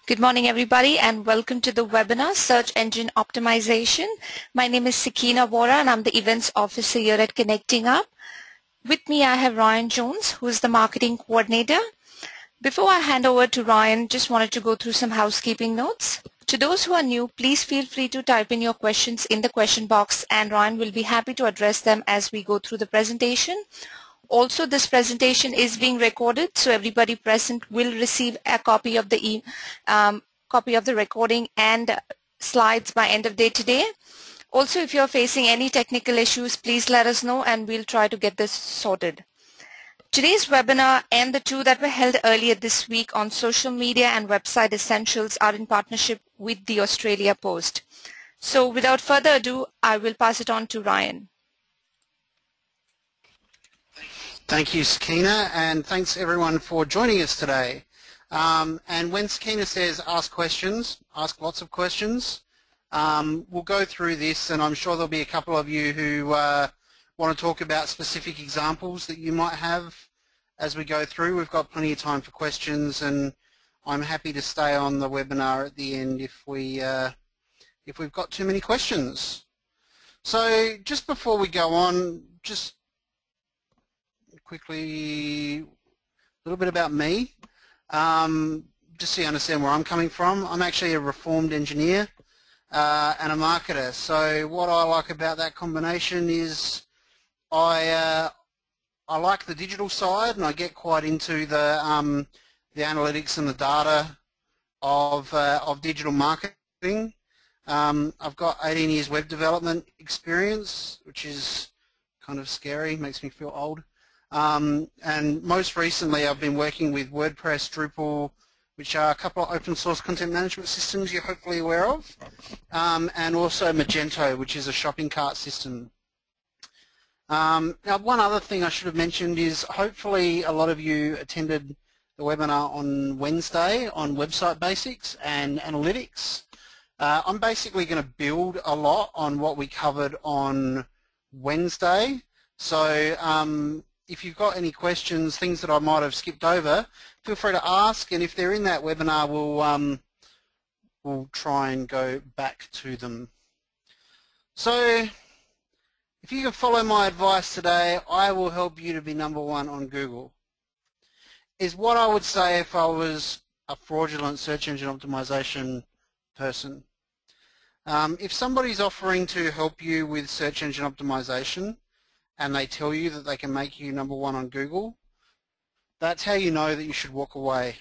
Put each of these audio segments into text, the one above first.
Good morning, everybody, and welcome to the webinar, Search Engine Optimization. My name is Sakina Vora, and I'm the Events Officer here at Connecting Up. With me, I have Ryan Jones, who is the Marketing Coordinator. Before I hand over to Ryan, just wanted to go through some housekeeping notes. To those who are new, please feel free to type in your questions in the question box, and Ryan will be happy to address them as we go through the presentation. Also, this presentation is being recorded, so everybody present will receive a copy of the recording and slides by end of day today. Also, if you're facing any technical issues, please let us know and we'll try to get this sorted. Today's webinar and the two that were held earlier this week on social media and website essentials are in partnership with the Australia Post. So without further ado, I will pass it on to Ryan. Thank you, Sakina, and thanks everyone for joining us today. And when Sakina says ask questions, ask lots of questions, we'll go through this, and I'm sure there'll be a couple of you who want to talk about specific examples that you might have as we go through. We've got plenty of time for questions, and I'm happy to stay on the webinar at the end if we've got too many questions. So just before we go on, just quickly, a little bit about me, just so you understand where I'm coming from. I'm actually a reformed engineer and a marketer. So what I like about that combination is I like the digital side, and I get quite into the analytics and the data of digital marketing. I've got 18 years web development experience, which is kind of scary, makes me feel old. And most recently I've been working with WordPress, Drupal, which are a couple of open source content management systems you're hopefully aware of, and also Magento, which is a shopping cart system. Now, one other thing I should have mentioned is hopefully a lot of you attended the webinar on Wednesday on website basics and analytics. I'm basically going to build a lot on what we covered on Wednesday. So if you've got any questions, things that I might have skipped over, feel free to ask, and if they're in that webinar, we'll try and go back to them. So if you can follow my advice today, I will help you to be #1 on Google, is what I would say if I was a fraudulent search engine optimization person. If somebody's offering to help you with search engine optimization, and they tell you that they can make you #1 on Google, that's how you know that you should walk away.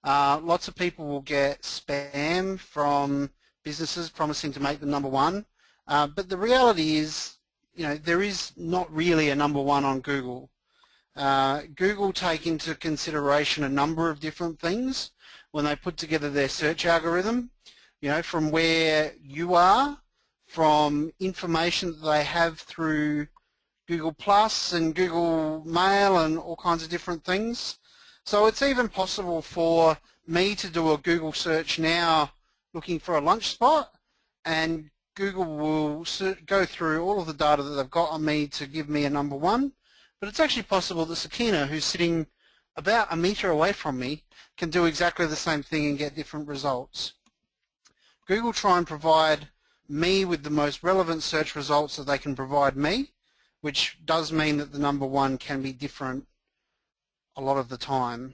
Lots of people will get spam from businesses promising to make them #1, but the reality is, there is not really a #1 on Google. Google take into consideration a number of different things when they put together their search algorithm, from where you are, from information that they have through Google Plus and Google Mail and all kinds of different things. So it's even possible for me to do a Google search now looking for a lunch spot, and Google will go through all of the data that they've got on me to give me a #1. But it's actually possible that Sakina, who's sitting about a metre away from me, can do exactly the same thing and get different results. Google try and provide me with the most relevant search results that they can provide me, which does mean that the #1 can be different a lot of the time.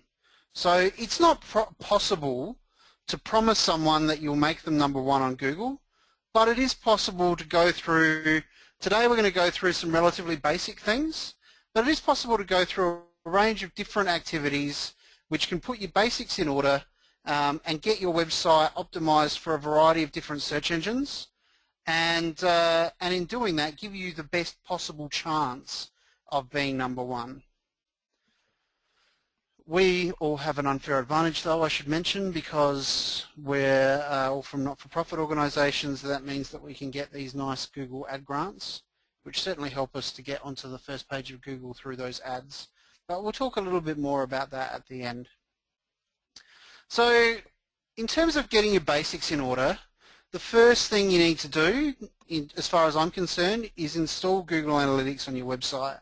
So it's not possible to promise someone that you'll make them #1 on Google, but it is possible to go through, today we're going to go through some relatively basic things, but it is possible to go through a range of different activities which can put your basics in order and get your website optimized for a variety of different search engines. And in doing that, give you the best possible chance of being #1. We all have an unfair advantage, though, I should mention, because we're all from not-for-profit organisations. That means that we can get these nice Google ad grants, which certainly help us to get onto the first page of Google through those ads. But we'll talk a little bit more about that at the end. So in terms of getting your basics in order, the first thing you need to do, as far as I'm concerned, is install Google Analytics on your website.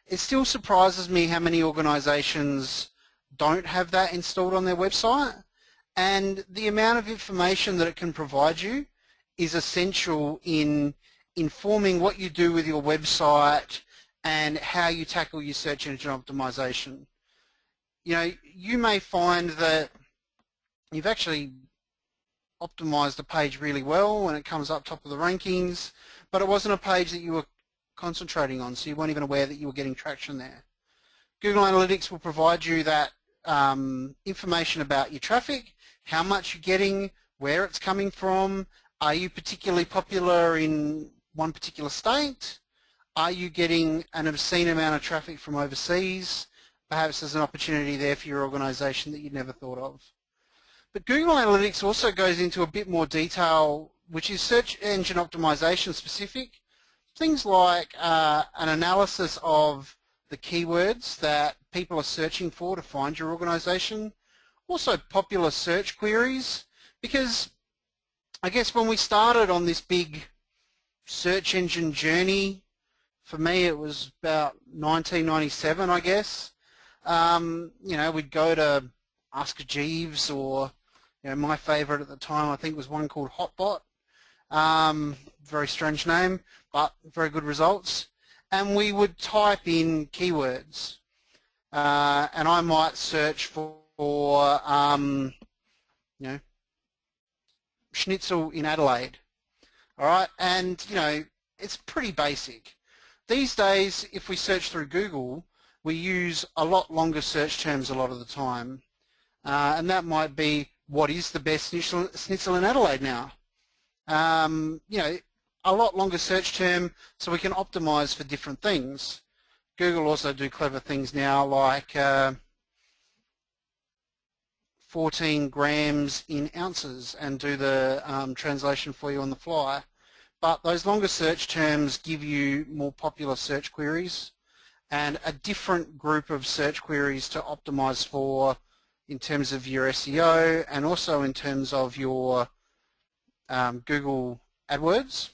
It still surprises me how many organisations don't have that installed on their website, And the amount of information that it can provide you is essential in informing what you do with your website and how you tackle your search engine optimization. You know, you may find that you've actually optimized a page really well when it comes up top of the rankings, but it wasn't a page that you were concentrating on, so you weren't even aware that you were getting traction there. Google Analytics will provide you that information about your traffic, how much you're getting, where it's coming from, are you particularly popular in one particular state, are you getting an obscene amount of traffic from overseas, perhaps there's an opportunity there for your organization that you'd never thought of. But Google Analytics also goes into a bit more detail, which is search engine optimization specific. Things like an analysis of the keywords that people are searching for to find your organization. Also popular search queries, because I guess when we started on this big search engine journey, for me it was about 1997, I guess. You know, we'd go to Ask Jeeves, or my favorite at the time I think was one called Hotbot. Very strange name, but very good results. And we would type in keywords, and I might search for schnitzel in Adelaide. All right, and it's pretty basic. These days, if we search through Google, we use a lot longer search terms a lot of the time, and that might be, what is the best schnitzel in Adelaide now? A lot longer search term, so we can optimize for different things. Google also do clever things now, like 14 grams in ounces, and do the translation for you on the fly. But those longer search terms give you more popular search queries and a different group of search queries to optimize for in terms of your SEO and also in terms of your Google AdWords.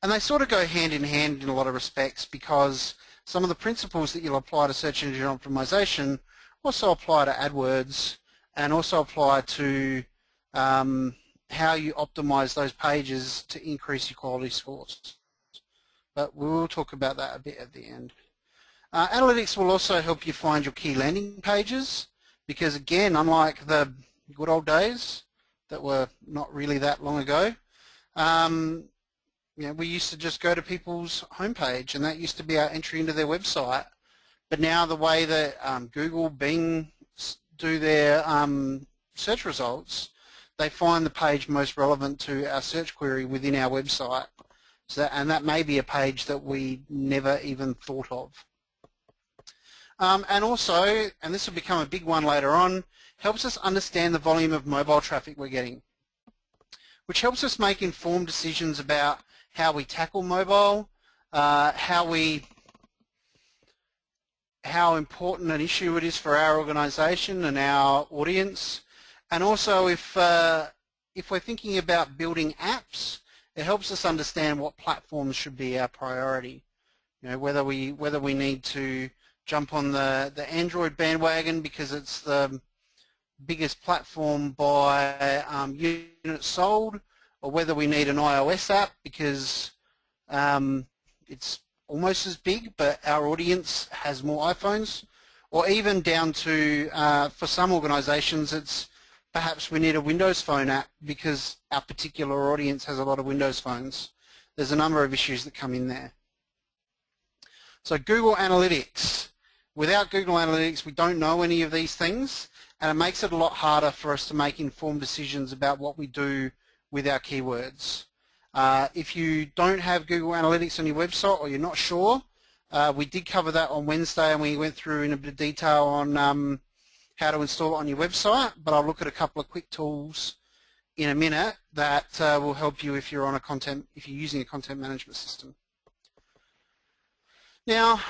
And they sort of go hand in hand in a lot of respects, because some of the principles that you'll apply to search engine optimization also apply to AdWords and also apply to how you optimize those pages to increase your quality scores. But we will talk about that a bit at the end. Analytics will also help you find your key landing pages, because again, unlike the good old days that were not really that long ago, we used to just go to people's homepage, and that used to be our entry into their website. But now the way that Google, Bing do their search results, they find the page most relevant to our search query within our website. And that may be a page that we never even thought of. And also, and this will become a big one later on, helps us understand the volume of mobile traffic we're getting, which helps us make informed decisions about how we tackle mobile, how important an issue it is for our organization and our audience. And also, if we're thinking about building apps, it helps us understand what platforms should be our priority. Whether we need to jump on the Android bandwagon because it's the biggest platform by units sold, or whether we need an iOS app because it's almost as big but our audience has more iPhones, or even down to, for some organizations, it's perhaps we need a Windows Phone app because our particular audience has a lot of Windows phones. There's a number of issues that come in there. So Google Analytics. Without Google Analytics, we don't know any of these things, and it makes it a lot harder for us to make informed decisions about what we do with our keywords. If you don't have Google Analytics on your website, or you're not sure, we did cover that on Wednesday, and we went through in a bit of detail on how to install it on your website, but I'll look at a couple of quick tools in a minute that will help you if you're using a content management system. Now,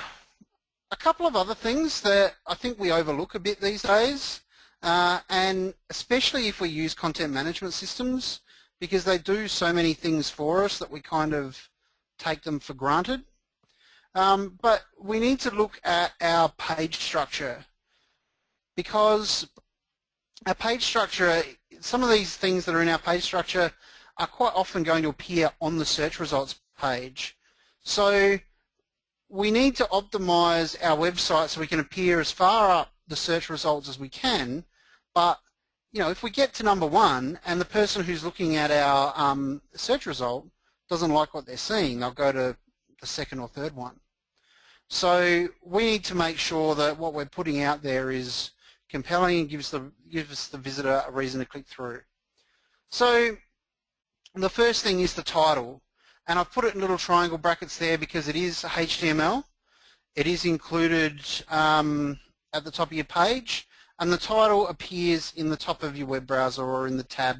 a couple of other things that I think we overlook a bit these days, and especially if we use content management systems, because they do so many things for us that we kind of take them for granted. But we need to look at our page structure, because Our page structure, some of these things that are in our page structure are quite often going to appear on the search results page. So we need to optimize our website so we can appear as far up the search results as we can, but if we get to number 1 and the person who's looking at our search result doesn't like what they're seeing, they'll go to the 2nd or 3rd one. So we need to make sure that what we're putting out there is compelling and gives us the visitor a reason to click through. So the first thing is the title, and I've put it in little triangle brackets there because it is HTML. It is included at the top of your page, and the title appears in the top of your web browser or in the tab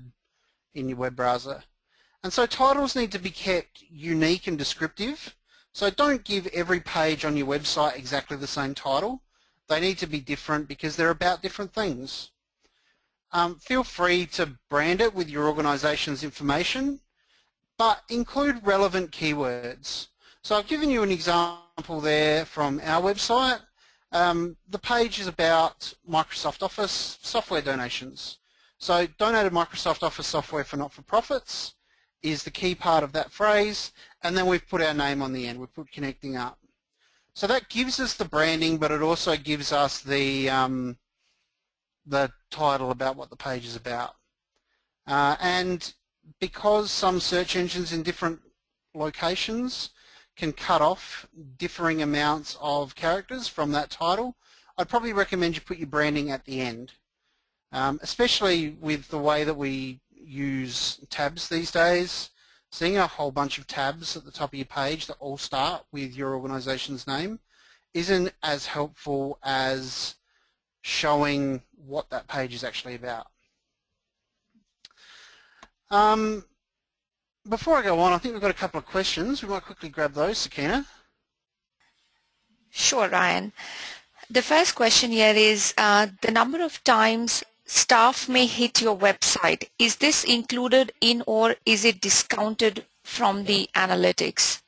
in your web browser. And so titles need to be kept unique and descriptive. So don't give every page on your website exactly the same title. They need to be different because they're about different things. Feel free to brand it with your organization's information, but include relevant keywords. So I've given you an example there from our website. The page is about Microsoft Office software donations. So donated Microsoft Office software for not-for-profits is the key part of that phrase, and then we've put our name on the end. We've put connecting up. So that gives us the branding, but it also gives us the title about what the page is about. And because some search engines in different locations can cut off differing amounts of characters from that title, I'd probably recommend you put your branding at the end, especially with the way that we use tabs these days. Seeing a whole bunch of tabs at the top of your page that all start with your organization's name isn't as helpful as showing what that page is actually about. Before I go on, I think we've got a couple of questions. We might quickly grab those, Sakina. Sure, Ryan. The first question here is the number of times staff may hit your website. Is this included in or is it discounted from the analytics?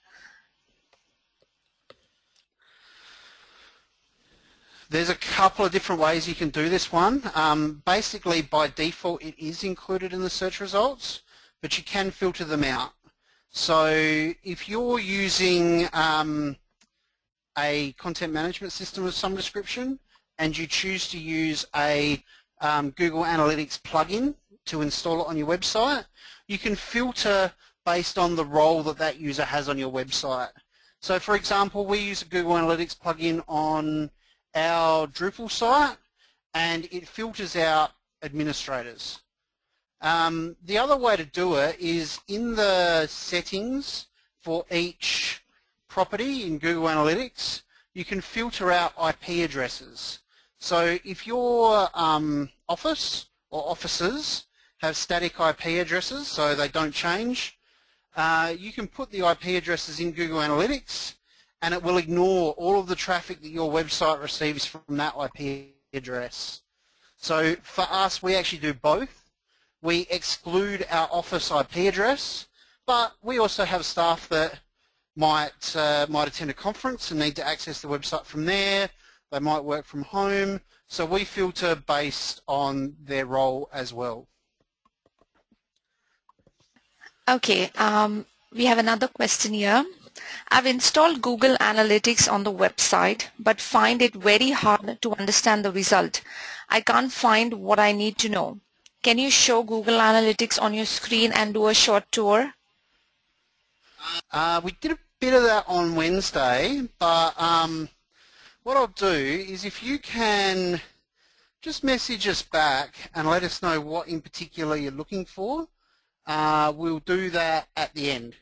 There's a couple of different ways you can do this one. Basically, by default, it is included in the search results, but you can filter them out. So if you're using a content management system of some description and you choose to use a Google Analytics plugin to install it on your website, you can filter based on the role that that user has on your website. So for example, we use a Google Analytics plugin on our Drupal site and it filters out administrators. The other way to do it is in the settings for each property in Google Analytics, you can filter out IP addresses. So if your office or offices have static IP addresses, so they don't change, you can put the IP addresses in Google Analytics and it will ignore all of the traffic that your website receives from that IP address. So for us, we actually do both. We exclude our office IP address, but we also have staff that might attend a conference and need to access the website from there. They might work from home, so we filter based on their role as well. Okay, we have another question here. I've installed Google Analytics on the website, but find it very hard to understand the result. I can't find what I need to know. Can you show Google Analytics on your screen and do a short tour? We did a bit of that on Wednesday, but what I'll do is if you can just message us back and let us know what in particular you're looking for, we'll do that at the end.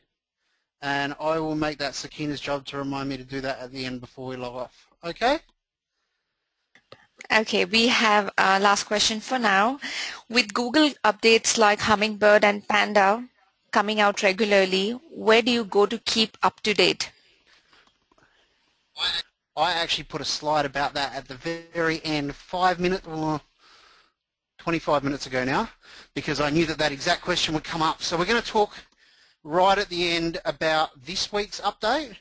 And I will make that Sakina's job to remind me to do that at the end before we log off. Okay? Okay, we have a last question for now. With Google updates like Hummingbird and Panda coming out regularly, where do you go to keep up to date? I actually put a slide about that at the very end, 5 minutes or 25 minutes ago now, because I knew that that exact question would come up. So we're going to talk right at the end about this week's update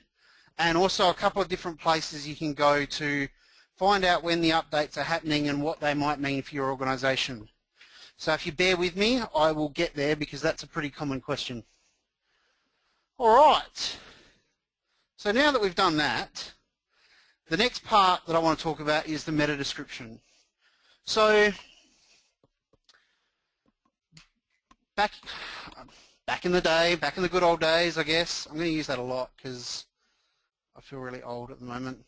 and also a couple of different places you can go to find out when the updates are happening and what they might mean for your organization. So if you bear with me, I will get there because that's a pretty common question. All right. So now that we've done that, the next part that I want to talk about is the meta description. So back in the day, back in the good old days, I guess, I'm going to use that a lot because I feel really old at the moment.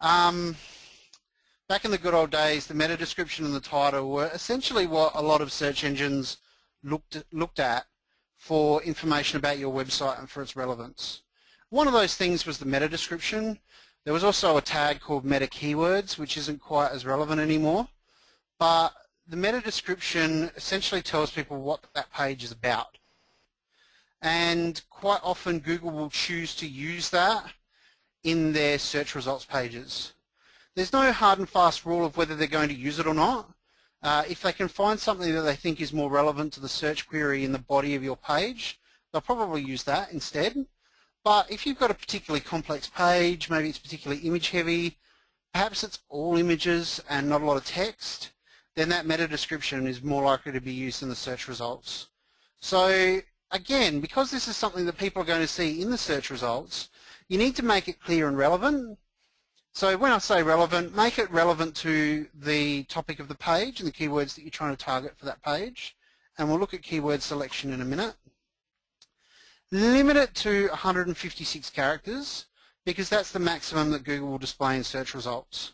Back in the good old days, the meta description and the title were essentially what a lot of search engines looked at for information about your website and for its relevance. One of those things was the meta description. There was also a tag called meta keywords, which isn't quite as relevant anymore. But the meta description essentially tells people what that page is about. And quite often Google will choose to use that in their search results pages. There's no hard and fast rule of whether they're going to use it or not. If they can find something that they think is more relevant to the search query in the body of your page, they'll probably use that instead. But if you've got a particularly complex page, maybe it's particularly image heavy, perhaps it's all images and not a lot of text, then that meta description is more likely to be used in the search results. So again, because this is something that people are going to see in the search results, you need to make it clear and relevant. So when I say relevant, make it relevant to the topic of the page and the keywords that you're trying to target for that page. And we'll look at keyword selection in a minute. Limit it to 156 characters because that's the maximum that Google will display in search results.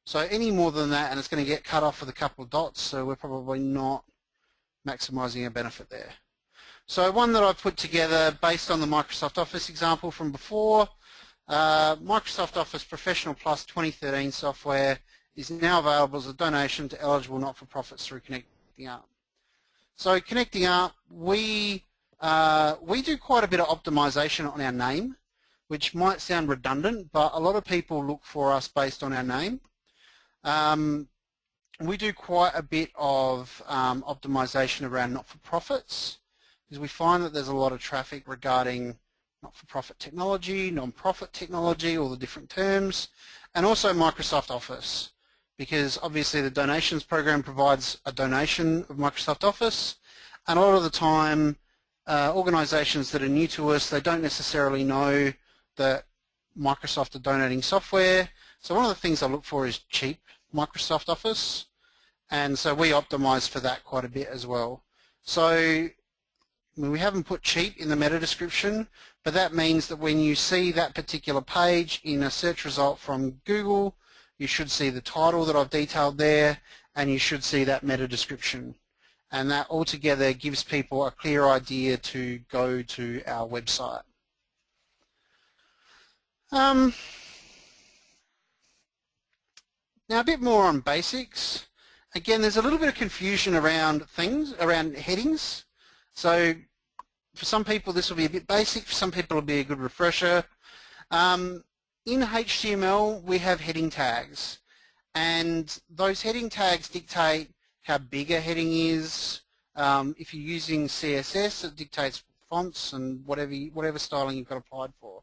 So any more than that and it's going to get cut off with a couple of dots, so we're probably not maximizing our benefit there. So one that I've put together based on the Microsoft Office example from before, Microsoft Office Professional Plus 2013 software is now available as a donation to eligible not-for-profits through Connecting Up. So Connecting Up, we do quite a bit of optimization on our name, which might sound redundant, but a lot of people look for us based on our name. We do quite a bit of optimization around not-for-profits because we find that there's a lot of traffic regarding not-for-profit technology, non-profit technology, all the different terms, and also Microsoft Office, because obviously the donations program provides a donation of Microsoft Office, and a lot of the time organizations that are new to us, they don't necessarily know that Microsoft are donating software. So one of the things I look for is cheap Microsoft Office, and so we optimize for that quite a bit as well. So we haven't put cheap in the meta description, but that means that when you see that particular page in a search result from Google, you should see the title that I've detailed there, and you should see that meta description. And that altogether gives people a clear idea to go to our website. Now a bit more on basics. Again, there's a little bit of confusion around headings. So for some people this will be a bit basic, for some people it'll be a good refresher. In HTML we have heading tags, and those heading tags dictate how big a heading is. If you're using CSS, it dictates fonts and whatever styling you've got applied for.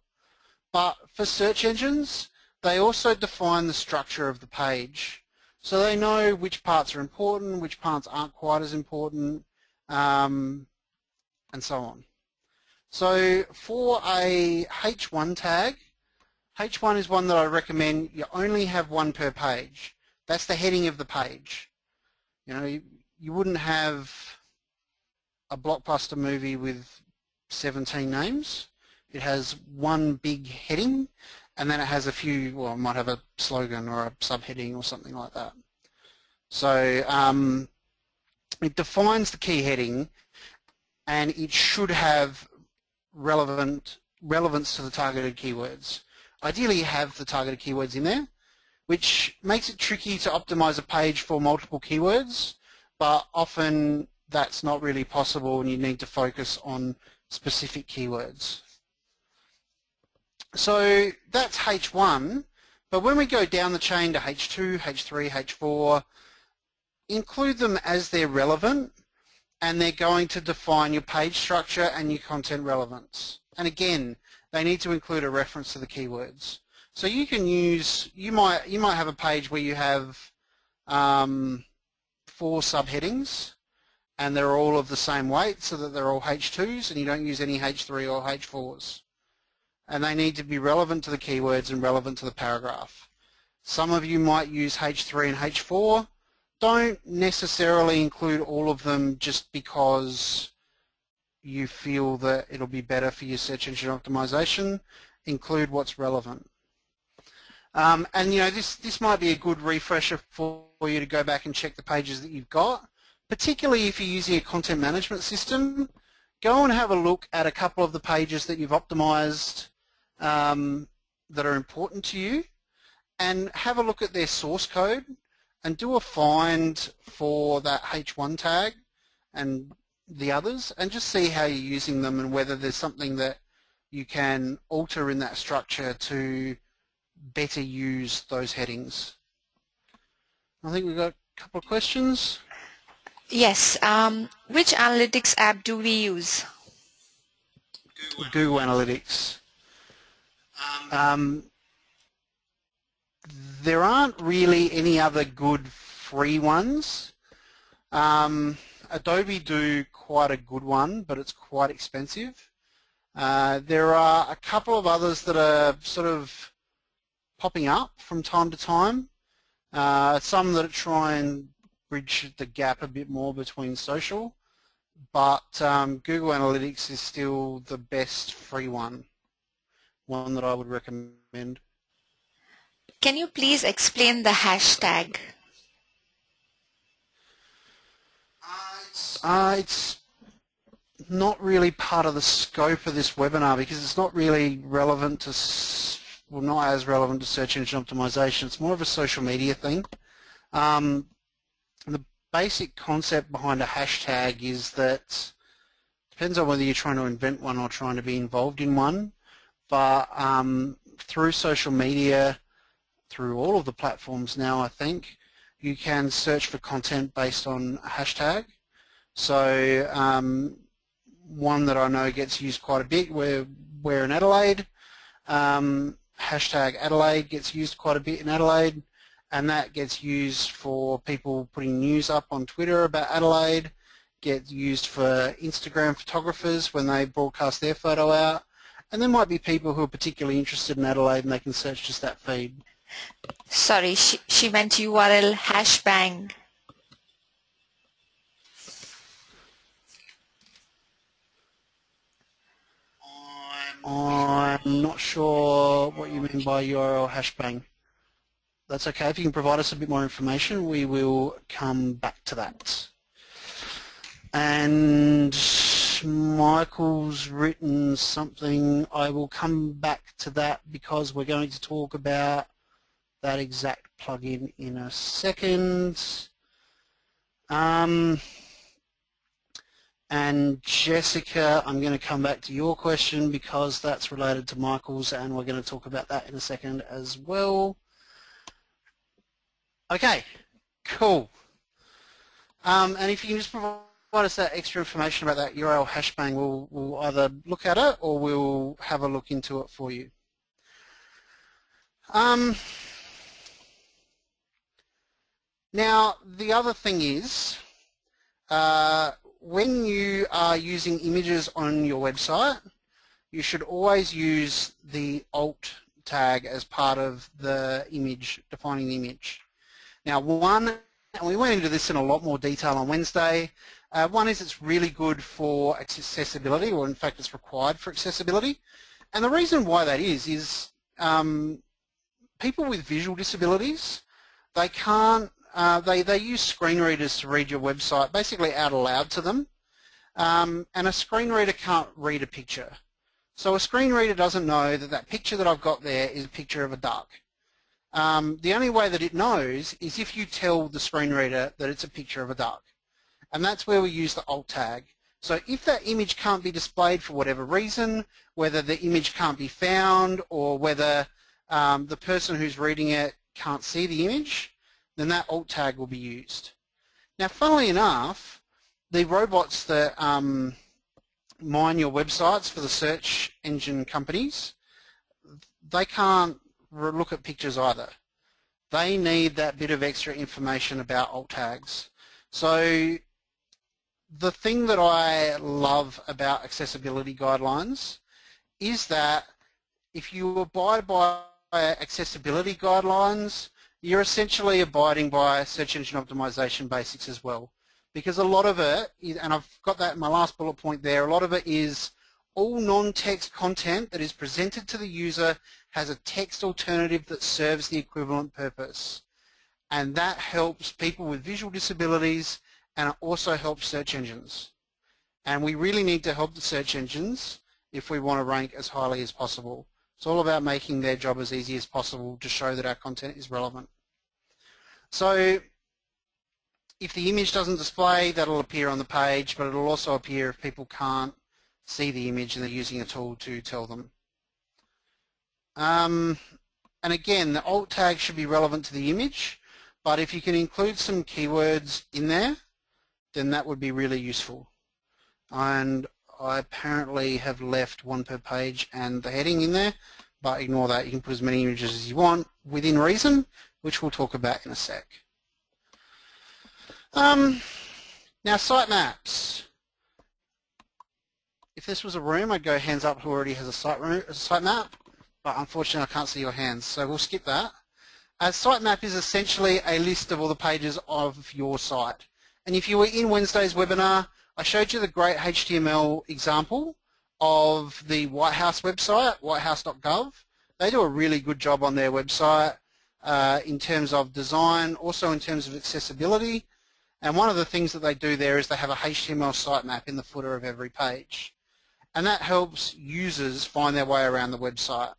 But for search engines, they also define the structure of the page. So they know which parts are important, which parts aren't quite as important, and so on. So for a H1 tag, H1 is one that I recommend you only have one per page. That's the heading of the page. You know, you wouldn't have a blockbuster movie with 17 names. It has one big heading, and then it has a few, well, it might have a slogan or a subheading or something like that. So it defines the key heading, and it should have relevance to the targeted keywords. Ideally you have the targeted keywords in there, which makes it tricky to optimize a page for multiple keywords, but often that's not really possible and you need to focus on specific keywords. So that's H1, but when we go down the chain to H2, H3, H4, include them as they're relevant, and they're going to define your page structure and your content relevance. And again, they need to include a reference to the keywords. So you can use, you might have a page where you have 4 subheadings. and they're all of the same weight so that they're all H2s and you don't use any H3 or H4s. And they need to be relevant to the keywords and relevant to the paragraph. Some of you might use H3 and H4. Don't necessarily include all of them just because you feel that it'll be better for your search engine optimization. Include what's relevant. And this might be a good refresher for you to go back and check the pages that you've got, particularly if you're using a content management system. Go and have a look at a couple of the pages that you've optimized that are important to you, and have a look at their source code and do a find for that H1 tag and the others, and just see how you're using them and whether there's something that you can alter in that structure to better use those headings. I think we've got a couple of questions. Yes. Which analytics app do we use? Google Analytics. There aren't really any other good free ones. Adobe do quite a good one, but it's quite expensive. There are a couple of others that are sort of popping up from time to time. Some that try and bridge the gap a bit more between social, but Google Analytics is still the best free one that I would recommend. Can you please explain the hashtag? It's not really part of the scope of this webinar because it's not really relevant to, well, not as relevant to search engine optimization. It's more of a social media thing. The basic concept behind a hashtag is that, depends on whether you're trying to invent one or trying to be involved in one, but through social media, through all of the platforms now, I think, you can search for content based on a hashtag. So one that I know gets used quite a bit, we're in Adelaide, hashtag Adelaide gets used quite a bit in Adelaide, and that gets used for people putting news up on Twitter about Adelaide, gets used for Instagram photographers when they broadcast their photo out, and there might be people who are particularly interested in Adelaide and they can search just that feed. Sorry, she meant URL hashbang. I'm not sure what you mean by URL hashbang. That's okay. If you can provide us a bit more information, we will come back to that. And Michael's written something. I will come back to that because we're going to talk about that exact plugin in a second. And Jessica, I'm going to come back to your question because that's related to Michael's, and we're going to talk about that in a second as well. Okay, cool. And if you can just provide us that extra information about that URL hashbang, we'll either look at it or we'll have a look into it for you. Now, the other thing is, when you are using images on your website, you should always use the alt tag as part of the image, defining the image. Now, one, and we went into this in a lot more detail on Wednesday, one is it's really good for accessibility, or in fact it's required for accessibility. And the reason why that is people with visual disabilities, they can't they use screen readers to read your website basically out aloud to them, and a screen reader can't read a picture. So a screen reader doesn't know that that picture that I've got there is a picture of a duck. The only way that it knows is if you tell the screen reader that it's a picture of a duck, and that's where we use the alt tag. So if that image can't be displayed for whatever reason, whether the image can't be found or whether the person who's reading it can't see the image, then that alt tag will be used. Now, funnily enough, the robots that mine your websites for the search engine companies, they can't look at pictures either. They need that bit of extra information about alt tags. So the thing that I love about accessibility guidelines is that if you abide by accessibility guidelines, you're essentially abiding by search engine optimization basics as well. Because a lot of it, and I've got that in my last bullet point there, a lot of it is all non-text content that is presented to the user has a text alternative that serves the equivalent purpose. And that helps people with visual disabilities, and it also helps search engines. And we really need to help the search engines if we want to rank as highly as possible. It's all about making their job as easy as possible to show that our content is relevant. So if the image doesn't display, that'll appear on the page, but it'll also appear if people can't see the image and they're using a tool to tell them. And again, the alt tag should be relevant to the image, but if you can include some keywords in there, then that would be really useful. And I apparently have left one per page and the heading in there, but ignore that. You can put as many images as you want within reason, which we'll talk about in a sec. Now, sitemaps. If this was a room, I'd go hands up who already has a sitemap, but unfortunately I can't see your hands, so we'll skip that. A sitemap is essentially a list of all the pages of your site. And if you were in Wednesday's webinar, I showed you the great HTML example of the White House website, whitehouse.gov. They do a really good job on their website in terms of design, also in terms of accessibility. And one of the things that they do there is they have a HTML sitemap in the footer of every page. And that helps users find their way around the website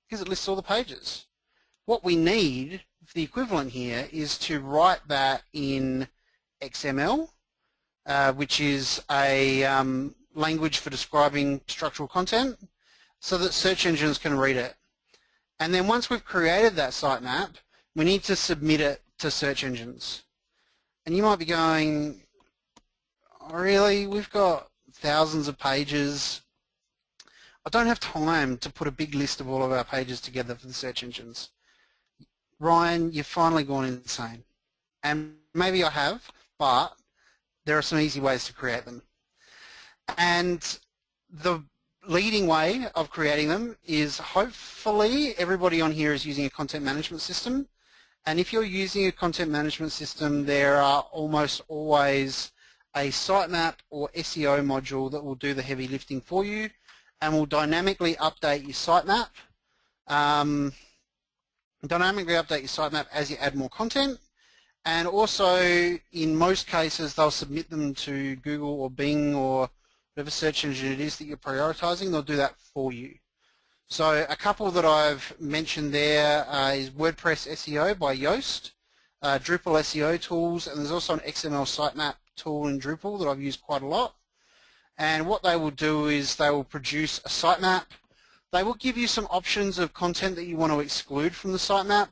because it lists all the pages. What we need, the equivalent here, is to write that in XML, which is a language for describing structural content, so that search engines can read it. And then once we've created that sitemap, we need to submit it to search engines. And you might be going, oh, really? We've got thousands of pages. I don't have time to put a big list of all of our pages together for the search engines. Ryan, you've finally gone insane. And maybe I have, but there are some easy ways to create them. And the leading way of creating them is hopefully everybody on here is using a content management system. And if you're using a content management system, there are almost always a sitemap or SEO module that will do the heavy lifting for you and will dynamically update your sitemap. As you add more content. And also, in most cases, they'll submit them to Google or Bing or whatever search engine it is that you're prioritizing. They'll do that for you. So a couple that I've mentioned there is WordPress SEO by Yoast, Drupal SEO tools, and there's also an XML sitemap tool in Drupal that I've used quite a lot. And what they will do is they will produce a sitemap. They will give you some options of content that you want to exclude from the sitemap.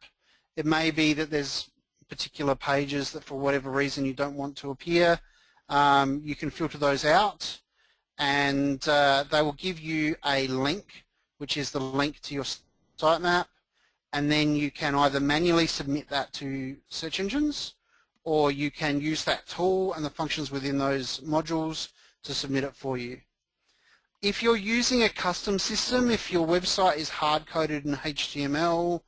It may be that there's particular pages that for whatever reason you don't want to appear. You can filter those out, and they will give you a link, which is the link to your sitemap, and then you can either manually submit that to search engines, or you can use that tool and the functions within those modules to submit it for you. If you're using a custom system, if your website is hard-coded in HTML,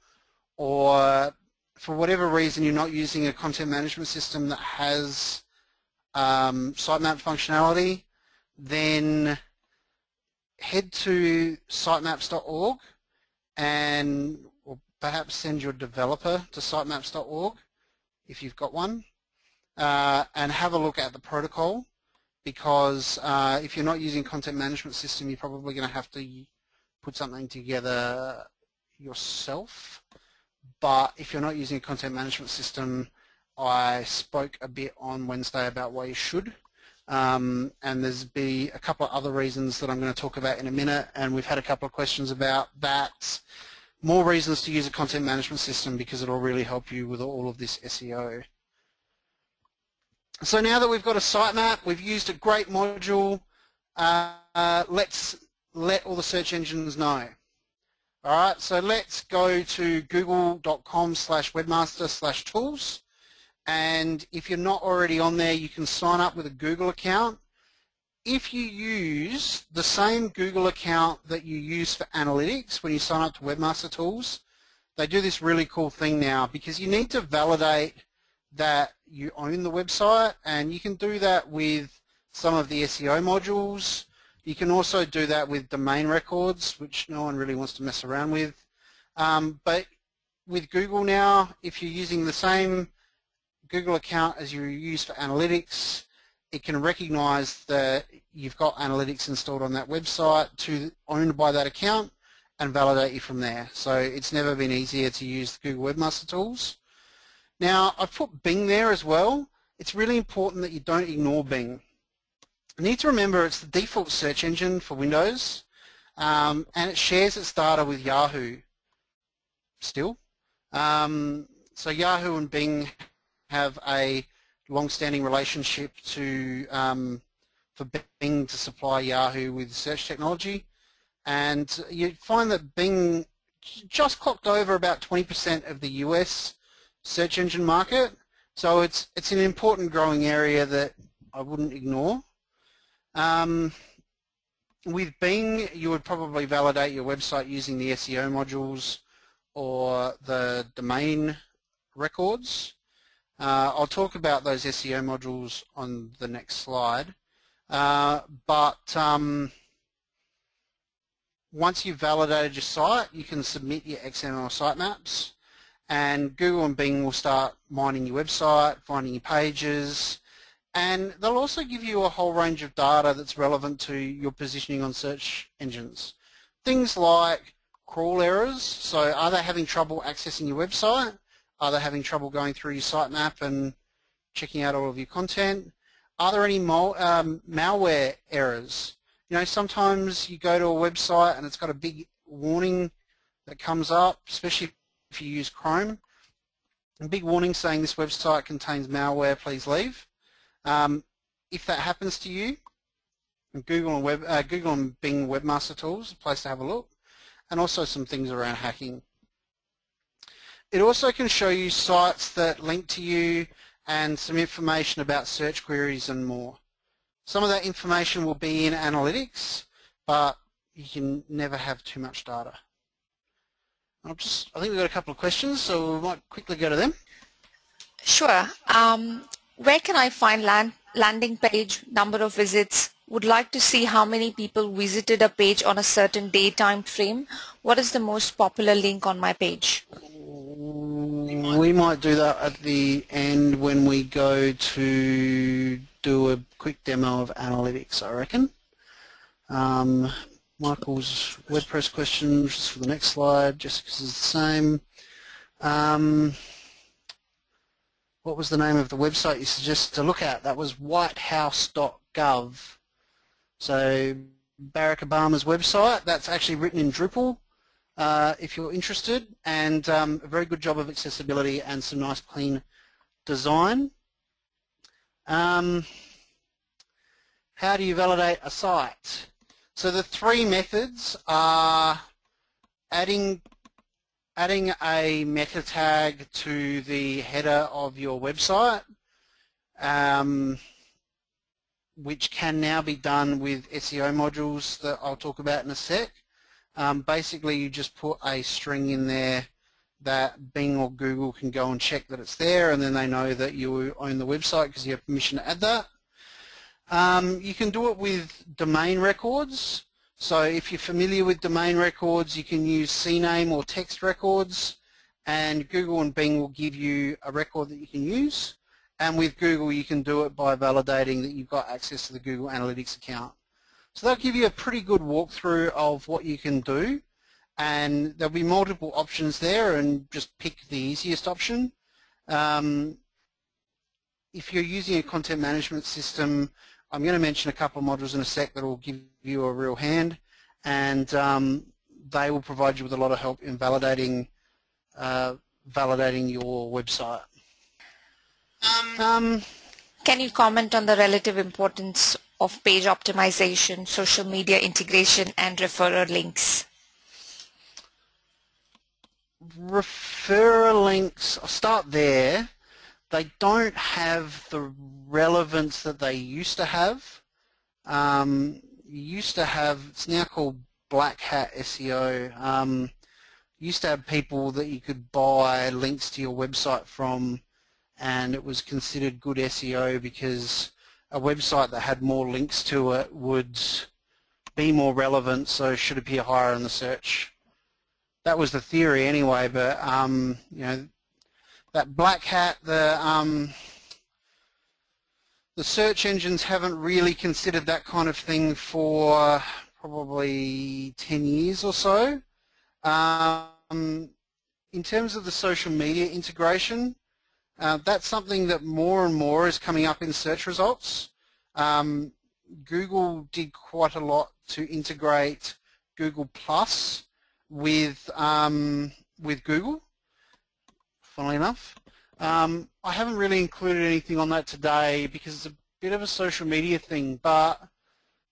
or for whatever reason you're not using a content management system that has sitemap functionality, then head to sitemaps.org and or perhaps send your developer to sitemaps.org if you've got one, and have a look at the protocol, because if you're not using a content management system, you're probably going to have to put something together yourself. But if you're not using a content management system, I spoke a bit on Wednesday about why you should. And there's be a couple of other reasons that I'm going to talk about in a minute, and we've had a couple of questions about that. More reasons to use a content management system because it'll really help you with all of this SEO. So now that we've got a sitemap, we've used a great module, let's let all the search engines know. Alright, so let's go to google.com/webmaster/tools, and if you're not already on there, you can sign up with a Google account. If you use the same Google account that you use for analytics when you sign up to Webmaster Tools, they do this really cool thing now, because you need to validate that you own the website, and you can do that with some of the SEO modules. You can also do that with domain records, which no one really wants to mess around with. But with Google now, if you're using the same Google account as you use for analytics, it can recognize that you've got analytics installed on that website owned by that account and validate you from there. So it's never been easier to use the Google Webmaster Tools. Now, I've put Bing there as well. It's really important that you don't ignore Bing. You need to remember it's the default search engine for Windows, and it shares its data with Yahoo still. So Yahoo and Bing have a long-standing relationship for Bing to supply Yahoo with search technology, and you find that Bing just clocked over about 20% of the US search engine market, so it's an important growing area that I wouldn't ignore. With Bing, you would probably validate your website using the SEO modules or the domain records. I'll talk about those SEO modules on the next slide. But once you've validated your site, you can submit your XML sitemaps, and Google and Bing will start mining your website, finding your pages, and they'll also give you a whole range of data that's relevant to your positioning on search engines. Things like crawl errors, so are they having trouble accessing your website? Are they having trouble going through your sitemap and checking out all of your content? Are there any malware errors? You know, sometimes you go to a website and it's got a big warning that comes up, especially if you use Chrome. A big warning saying this website contains malware, please leave. If that happens to you, Google and Bing Webmaster Tools, a place to have a look, and also some things around hacking. It also can show you sites that link to you and some information about search queries and more. Some of that information will be in analytics, but you can never have too much data. I think we've got a couple of questions, so we might quickly go to them. Sure. Where can I find landing page, number of visits? Would like to see how many people visited a page on a certain day time frame. What is the most popular link on my page? We might do that at the end when we go to do a quick demo of analytics, I reckon. Michael's WordPress questions for the next slide. Jessica's is the same. What was the name of the website you suggested to look at? That was whitehouse.gov. So Barack Obama's website, that's actually written in Drupal if you're interested, and a very good job of accessibility and some nice clean design. How do you validate a site? So the three methods are adding a meta tag to the header of your website, which can now be done with SEO modules that I'll talk about in a sec. Basically, you just put a string in there that Bing or Google can go and check that it's there, and then they know that you own the website because you have permission to add that. You can do it with domain records. So if you're familiar with domain records, you can use CNAME or text records, and Google and Bing will give you a record that you can use. And with Google, you can do it by validating that you've got access to the Google Analytics account. So they'll give you a pretty good walkthrough of what you can do, and there'll be multiple options there, and just pick the easiest option. If you're using a content management system, I'm going to mention a couple of modules in a sec that will give you a real hand, and they will provide you with a lot of help in validating your website. Can you comment on the relative importance of page optimization, social media integration, and referrer links? Referrer links, I'll start there. they don't have the relevance that they used to have. It's now called black hat SEO. You used to have people that you could buy links to your website from, and it was considered good SEO because a website that had more links to it would be more relevant, so should appear higher in the search. That was the theory anyway, but that black hat, the search engines haven't really considered that kind of thing for probably 10 years or so. In terms of the social media integration, that's something that more and more is coming up in search results. Google did quite a lot to integrate Google Plus with Google, funnily enough. I haven't really included anything on that today because it's a bit of a social media thing, but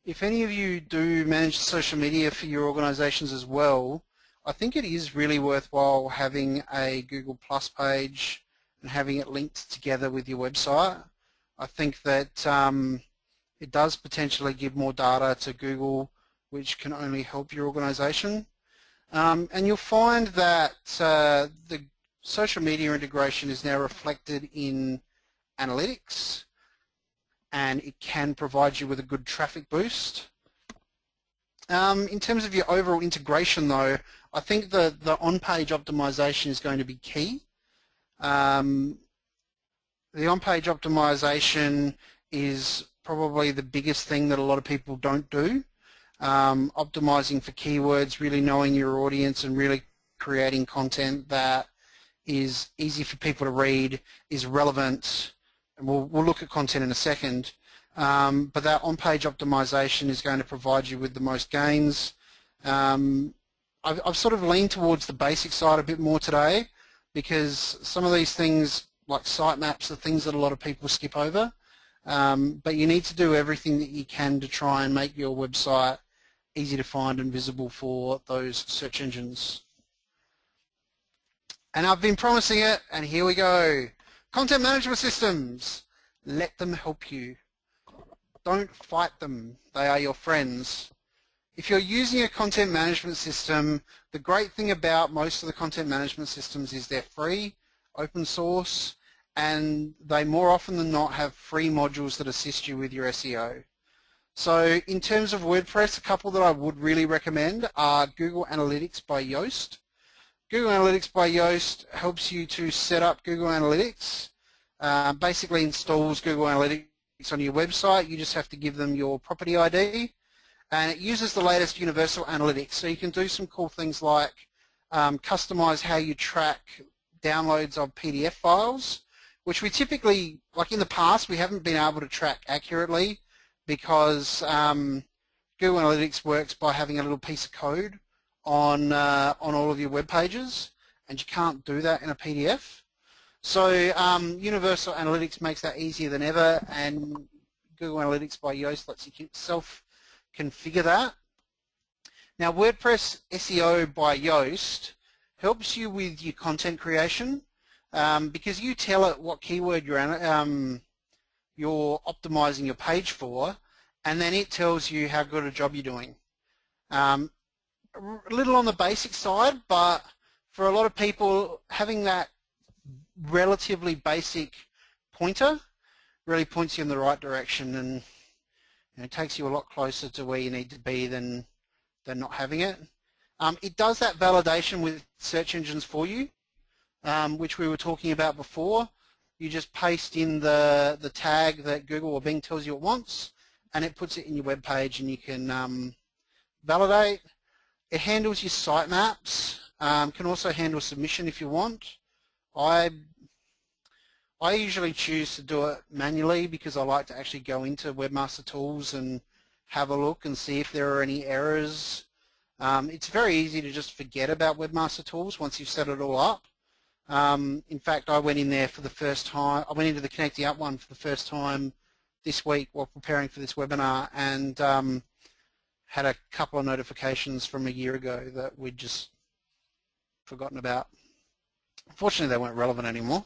if any of you do manage social media for your organizations as well, I think it is really worthwhile having a Google Plus page and having it linked together with your website. I think that it does potentially give more data to Google, which can only help your organization. And you'll find that the social media integration is now reflected in analytics, and it can provide you with a good traffic boost. In terms of your overall integration though, I think the on-page optimization is going to be key. The on-page optimization is probably the biggest thing that a lot of people don't do. Optimizing for keywords, really knowing your audience and really creating content that is easy for people to read, is relevant, and we'll look at content in a second. But that on-page optimization is going to provide you with the most gains. I've sort of leaned towards the basic side a bit more today because some of these things like sitemaps are things that a lot of people skip over. But you need to do everything that you can to try and make your website easy to find and visible for those search engines. And I've been promising it, and here we go. Content management systems. Let them help you. Don't fight them. They are your friends. If you're using a content management system, the great thing about most of the content management systems is they're free, open source, and they more often than not have free modules that assist you with your SEO. So in terms of WordPress, a couple that I would really recommend are Google Analytics by Yoast. Google Analytics by Yoast helps you to set up Google Analytics, basically installs Google Analytics on your website. You just have to give them your property ID, and it uses the latest universal analytics. So you can do some cool things like customize how you track downloads of PDF files, which we typically, like in the past, we haven't been able to track accurately because Google Analytics works by having a little piece of code on all of your web pages, and you can't do that in a PDF. So Universal Analytics makes that easier than ever, and Google Analytics by Yoast lets you self-configure that. Now WordPress SEO by Yoast helps you with your content creation because you tell it what keyword you're optimizing your page for, and then it tells you how good a job you're doing. A little on the basic side, but for a lot of people, having that relatively basic pointer really points you in the right direction, and it takes you a lot closer to where you need to be than not having it. It does that validation with search engines for you, which we were talking about before. You just paste in the tag that Google or Bing tells you it wants, and it puts it in your web page, and you can validate. It handles your sitemaps, can also handle submission if you want. I usually choose to do it manually because I like to actually go into Webmaster Tools and have a look and see if there are any errors. It's very easy to just forget about Webmaster Tools once you've set it all up. In fact, I went in there for the first time. I went into the Connecting Up one for the first time this week while preparing for this webinar, and had a couple of notifications from a year ago that we'd just forgotten about. Unfortunately, they weren't relevant anymore.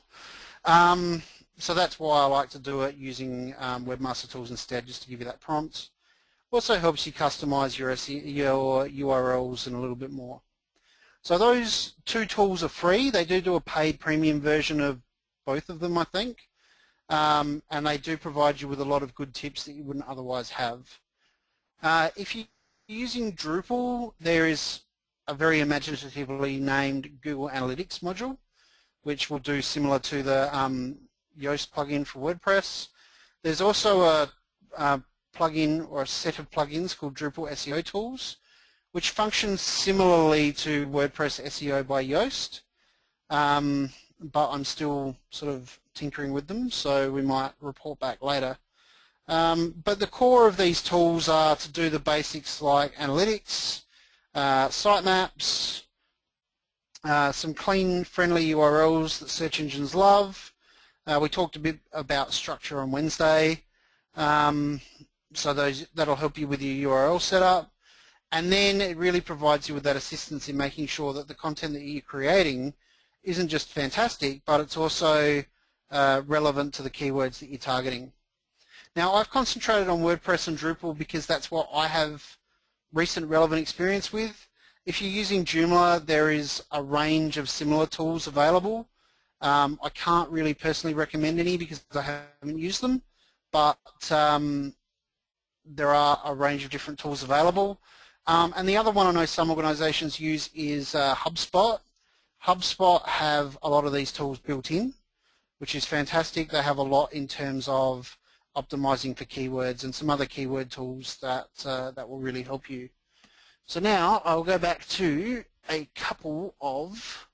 So that's why I like to do it using Webmaster Tools instead, just to give you that prompt. Also helps you customize your URLs and a little bit more. So those two tools are free. They do a paid premium version of both of them, I think. And they do provide you with a lot of good tips that you wouldn't otherwise have. If you're using Drupal, there is a very imaginatively named Google Analytics module, which will do similar to the Yoast plugin for WordPress. There's also a plugin or a set of plugins called Drupal SEO Tools, which functions similarly to WordPress SEO by Yoast, but I'm still sort of tinkering with them, so we might report back later. But the core of these tools are to do the basics like analytics, sitemaps, some clean, friendly URLs that search engines love. We talked a bit about structure on Wednesday, so that'll help you with your URL setup. And then it really provides you with that assistance in making sure that the content that you're creating isn't just fantastic, but it's also relevant to the keywords that you're targeting. Now, I've concentrated on WordPress and Drupal because that's what I have recent relevant experience with. If you're using Joomla, there is a range of similar tools available. I can't really personally recommend any because I haven't used them, but there are a range of different tools available. And the other one I know some organizations use is HubSpot. HubSpot have a lot of these tools built in, which is fantastic. They have a lot in terms of optimizing for keywords and some other keyword tools that that will really help you. So now I'll go back to a couple of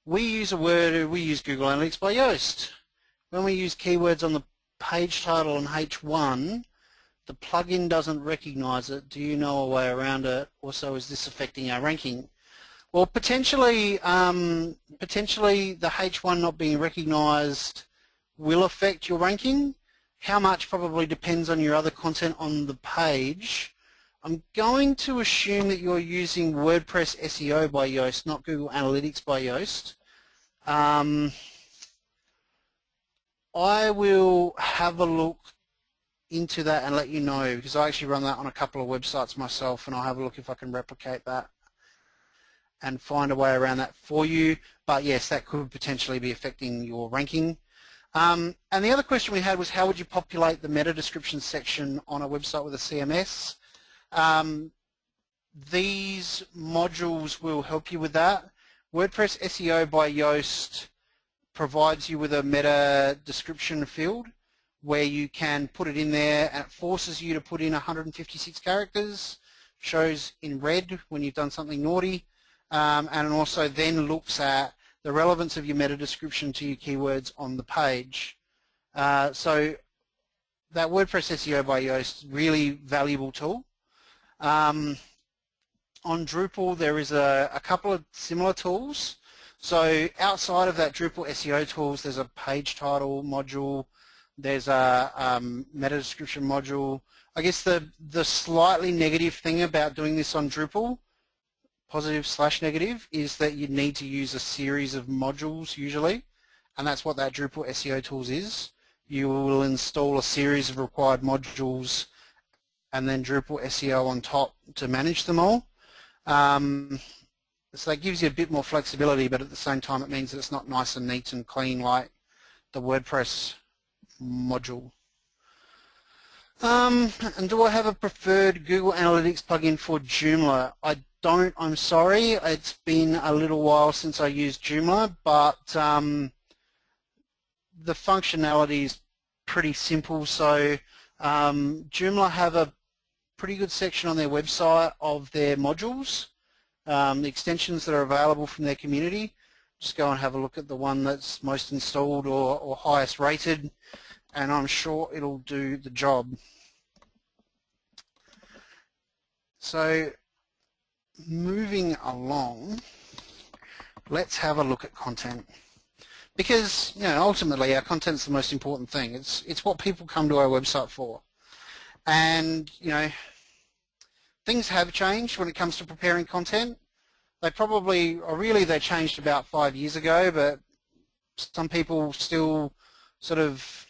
we use Google Analytics by Yoast. When we use keywords on the page title on H1, the plugin doesn't recognize it. Do you know a way around it? Also, is this affecting our ranking? Well, potentially the H1 not being recognized will affect your ranking. How much probably depends on your other content on the page. I'm going to assume that you're using WordPress SEO by Yoast, not Google Analytics by Yoast. I will have a look into that and let you know, because I actually run that on a couple of websites myself, and I'll have a look if I can replicate that and find a way around that for you. But yes, that could potentially be affecting your ranking. And the other question we had was, how would you populate the meta description section on a website with a CMS? These modules will help you with that. WordPress SEO by Yoast provides you with a meta description field where you can put it in there, and it forces you to put in 156 characters, shows in red when you've done something naughty, and also then looks at the relevance of your meta description to your keywords on the page. So that WordPress SEO by Yoast, really valuable tool. On Drupal there is a couple of similar tools. So outside of that Drupal SEO tools, there's a page title module, there's a meta description module. I guess the slightly negative thing about doing this on Drupal, positive/negative, is that you need to use a series of modules usually, and that's what that Drupal SEO tools is. You will install a series of required modules and then Drupal SEO on top to manage them all. So that gives you a bit more flexibility, but at the same time it means that it's not nice and neat and clean like the WordPress module. And do I have a preferred Google Analytics plugin for Joomla? I don't, I'm sorry. It's been a little while since I used Joomla, but the functionality is pretty simple. So Joomla have a pretty good section on their website of their modules, the extensions that are available from their community. Just go and have a look at the one that's most installed or highest rated, and I'm sure it'll do the job. So moving along, let's have a look at content, because ultimately our content's the most important thing. It's what people come to our website for, and things have changed when it comes to preparing content. They probably, or really they changed about 5 years ago, but Some people still sort of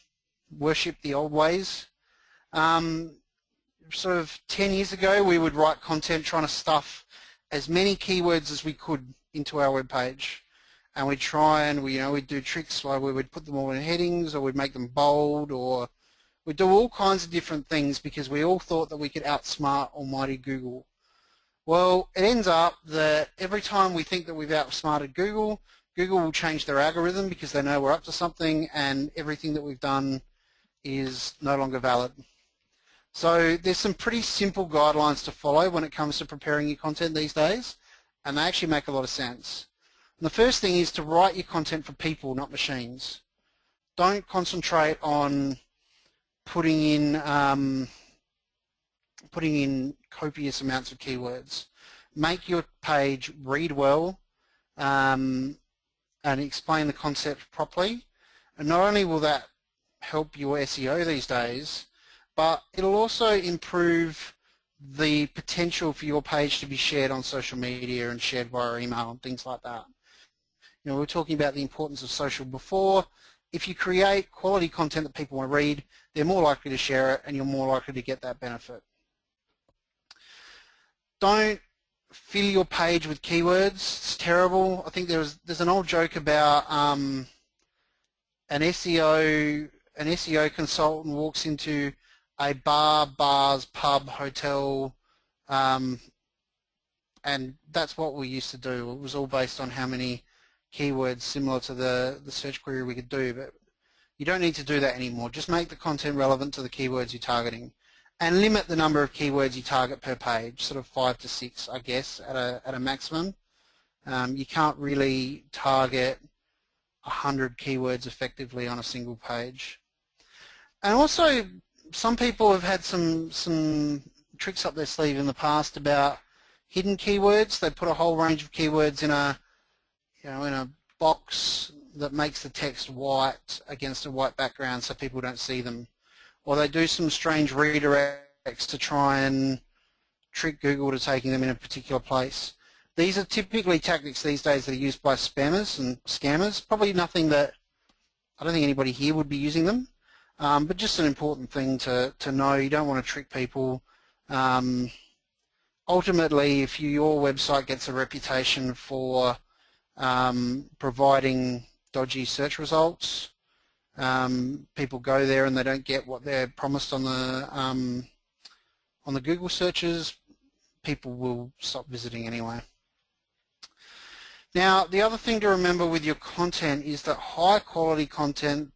worship the old ways. Sort of 10 years ago, we would write content trying to stuff as many keywords as we could into our web page, and we'd try and we'd do tricks like we would put them all in headings, or we'd make them bold, or we'd do all kinds of different things because we all thought that we could outsmart almighty Google. Well, it ends up that every time we think that we've outsmarted Google, Google will change their algorithm because they know we're up to something, and everything that we've done is no longer valid. So there's some pretty simple guidelines to follow when it comes to preparing your content these days, and they actually make a lot of sense. And the first thing is to write your content for people, not machines. Don't concentrate on putting in copious amounts of keywords. Make your page read well and explain the concept properly. And not only will that help your SEO these days, but it'll also improve the potential for your page to be shared on social media and shared via email and things like that. We were talking about the importance of social before. If you create quality content that people want to read, they're more likely to share it, and you're more likely to get that benefit. Don't fill your page with keywords. It's terrible. I think there's an old joke about an SEO consultant walks into a bar, bars, pub, hotel, and that's what we used to do. It was all based on how many keywords similar to the search query we could do, but you don't need to do that anymore. Just make the content relevant to the keywords you're targeting, and limit the number of keywords you target per page, sort of 5 to 6, I guess, at a maximum. You can't really target 100 keywords effectively on a single page. And also, some people have had some tricks up their sleeve in the past about hidden keywords. They put a whole range of keywords in a box that makes the text white against a white background so people don't see them. Or they do some strange redirects to try and trick Google to taking them in a particular place. These are typically tactics these days that are used by spammers and scammers. Probably nothing that, I don't think anybody here would be using them, but just an important thing to know. You don't want to trick people. Ultimately, if your website gets a reputation for providing dodgy search results, people go there and they don't get what they're promised on the Google searches, people will stop visiting anyway. Now, the other thing to remember with your content is that high quality content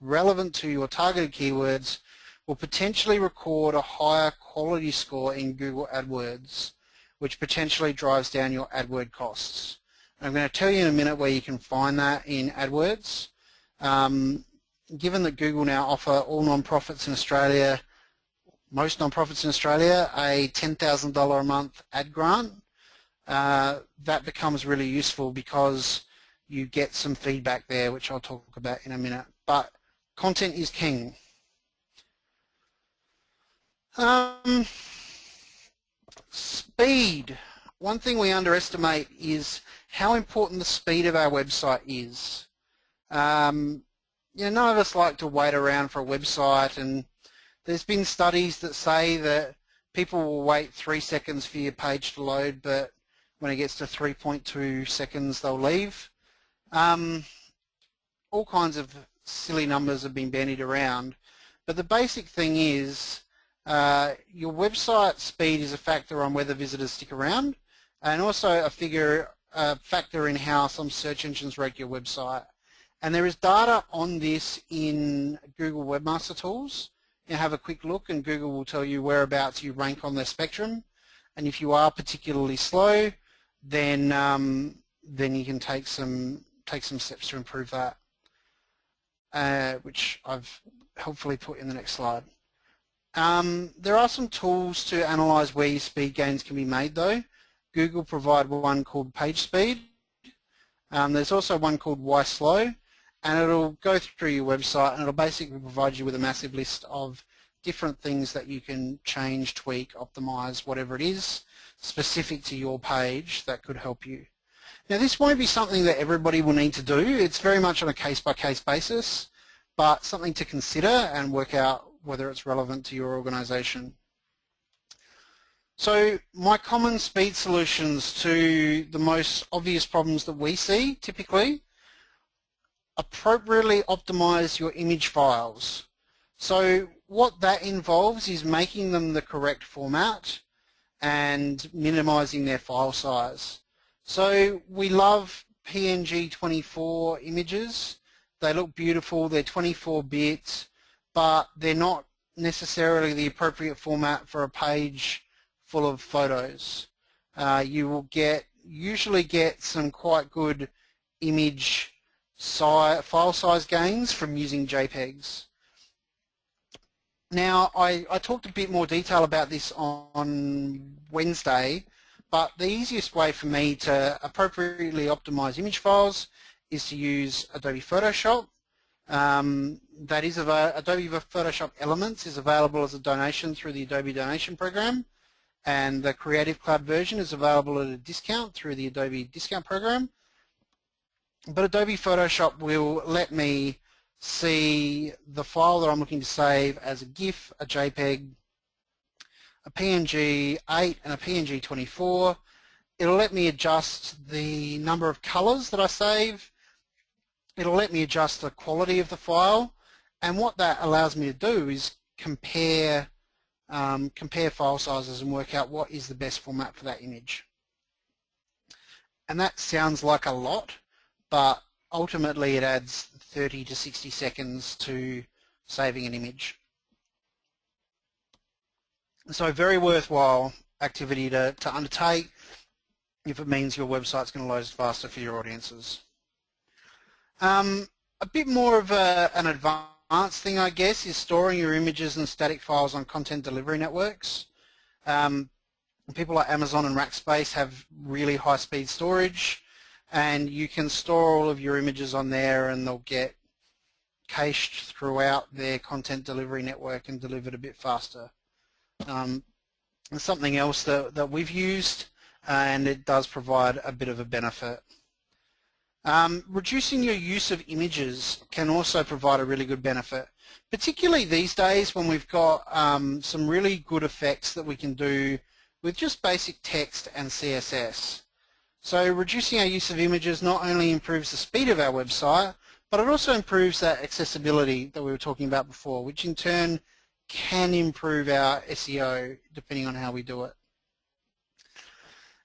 relevant to your targeted keywords will potentially record a higher quality score in Google AdWords, which potentially drives down your AdWord costs. I'm going to tell you in a minute where you can find that in AdWords. Given that Google now offer all non-profits in Australia, most non-profits in Australia, a $10,000 a month ad grant, that becomes really useful because you get some feedback there, which I'll talk about in a minute. But content is king. Speed. One thing we underestimate is how important the speed of our website is. None of us like to wait around for a website, and there's been studies that say that people will wait 3 seconds for your page to load, but when it gets to 3.2 seconds they'll leave. All kinds of silly numbers have been bandied around, but the basic thing is your website speed is a factor on whether visitors stick around, and also a factor in how some search engines rank your website. And there is data on this in Google Webmaster tools. You have a quick look and Google will tell you whereabouts you rank on their spectrum. And if you are particularly slow, then you can take some steps to improve that, which I've helpfully put in the next slide. There are some tools to analyze where your speed gains can be made though. Google provide one called Page Speed. There's also one called Why Slow, and it'll go through your website and it'll basically provide you with a massive list of different things that you can change, tweak, optimize, whatever it is, specific to your page that could help you. Now this won't be something that everybody will need to do. It's very much on a case-by-case basis, but something to consider and work out whether it's relevant to your organisation. So my common speed solutions to the most obvious problems that we see typically: appropriately optimize your image files. So what that involves is making them the correct format and minimizing their file size. So we love PNG 24 images. They look beautiful, they're 24-bit, but they're not necessarily the appropriate format for a page full of photos. You will usually get some quite good image file size gains from using JPEGs. Now, I talked a bit more detail about this on Wednesday, but the easiest way for me to appropriately optimize image files is to use Adobe Photoshop. Adobe Photoshop Elements is available as a donation through the Adobe donation program, and the Creative Cloud version is available at a discount through the Adobe discount program. But Adobe Photoshop will let me see the file that I'm looking to save as a GIF, a JPEG, a PNG 8 and a PNG 24. It'll let me adjust the number of colors that I save. It'll let me adjust the quality of the file, and what that allows me to do is compare file sizes and work out what is the best format for that image. And that sounds like a lot, but ultimately it adds 30 to 60 seconds to saving an image. So very worthwhile activity to undertake if it means your website's going to load faster for your audiences. A bit more of an advanced thing, I guess, is storing your images and static files on content delivery networks. People like Amazon and Rackspace have really high-speed storage, and you can store all of your images on there and they'll get cached throughout their content delivery network and delivered a bit faster. It's something else that we've used, and it does provide a bit of a benefit. Reducing your use of images can also provide a really good benefit, particularly these days when we've got some really good effects that we can do with just basic text and CSS. So reducing our use of images not only improves the speed of our website, but it also improves that accessibility that we were talking about before, which in turn can improve our SEO depending on how we do it.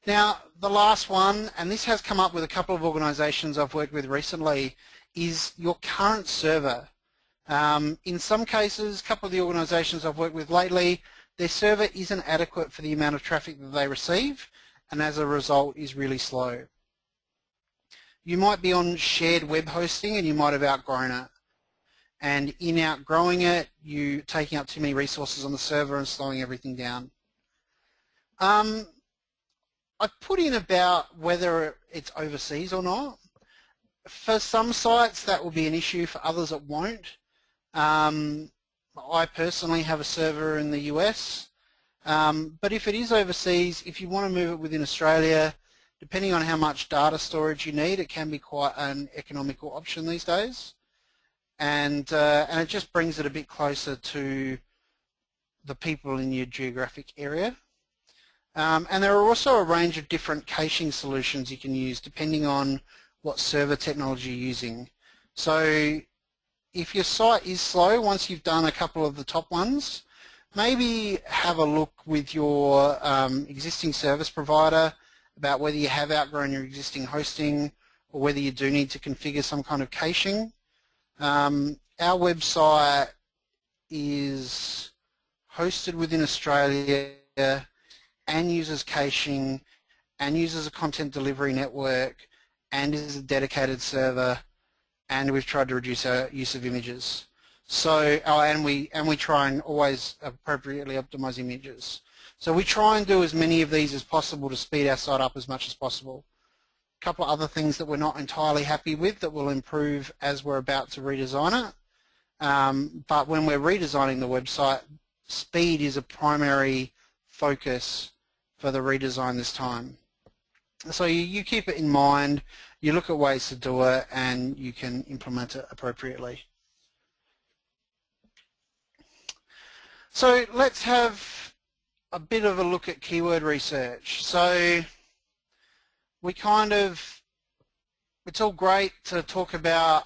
Now, the last one, and this has come up with a couple of organizations I've worked with recently, is your current server. In some cases, a couple of the organizations I've worked with lately, their server isn't adequate for the amount of traffic that they receive, and as a result is really slow. You might be on shared web hosting and you might have outgrown it. And in outgrowing it, you're taking up too many resources on the server and slowing everything down. I've put in about whether it's overseas or not. For some sites that will be an issue, for others it won't. I personally have a server in the US, but if it is overseas, if you want to move it within Australia, depending on how much data storage you need, it can be quite an economical option these days. And it just brings it a bit closer to the people in your geographic area. And there are also a range of different caching solutions you can use depending on what server technology you're using. So if your site is slow, once you've done a couple of the top ones, maybe have a look with your existing service provider about whether you have outgrown your existing hosting or whether you do need to configure some kind of caching. Our website is hosted within Australia and uses caching and uses a content delivery network and is a dedicated server, and we've tried to reduce our use of images. So, and we try and always appropriately optimize images. So we try and do as many of these as possible to speed our site up as much as possible. A couple of other things that we're not entirely happy with that will improve as we're about to redesign it. But when we're redesigning the website, speed is a primary focus for the redesign this time. So you keep it in mind, you look at ways to do it, and you can implement it appropriately. So let's have a bit of a look at keyword research. So it's all great to talk about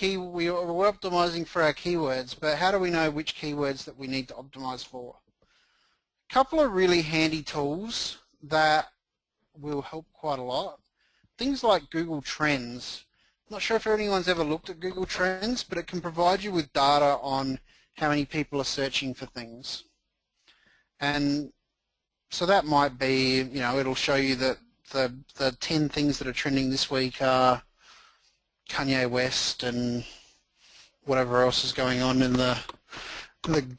we're optimizing for our keywords, but how do we know which keywords that we need to optimize for? A couple of really handy tools that will help quite a lot. Things like Google Trends. I'm not sure if anyone's ever looked at Google Trends, but it can provide you with data on how many people are searching for things. And so that might be, it'll show you that the 10 things that are trending this week are Kanye West and whatever else is going on in the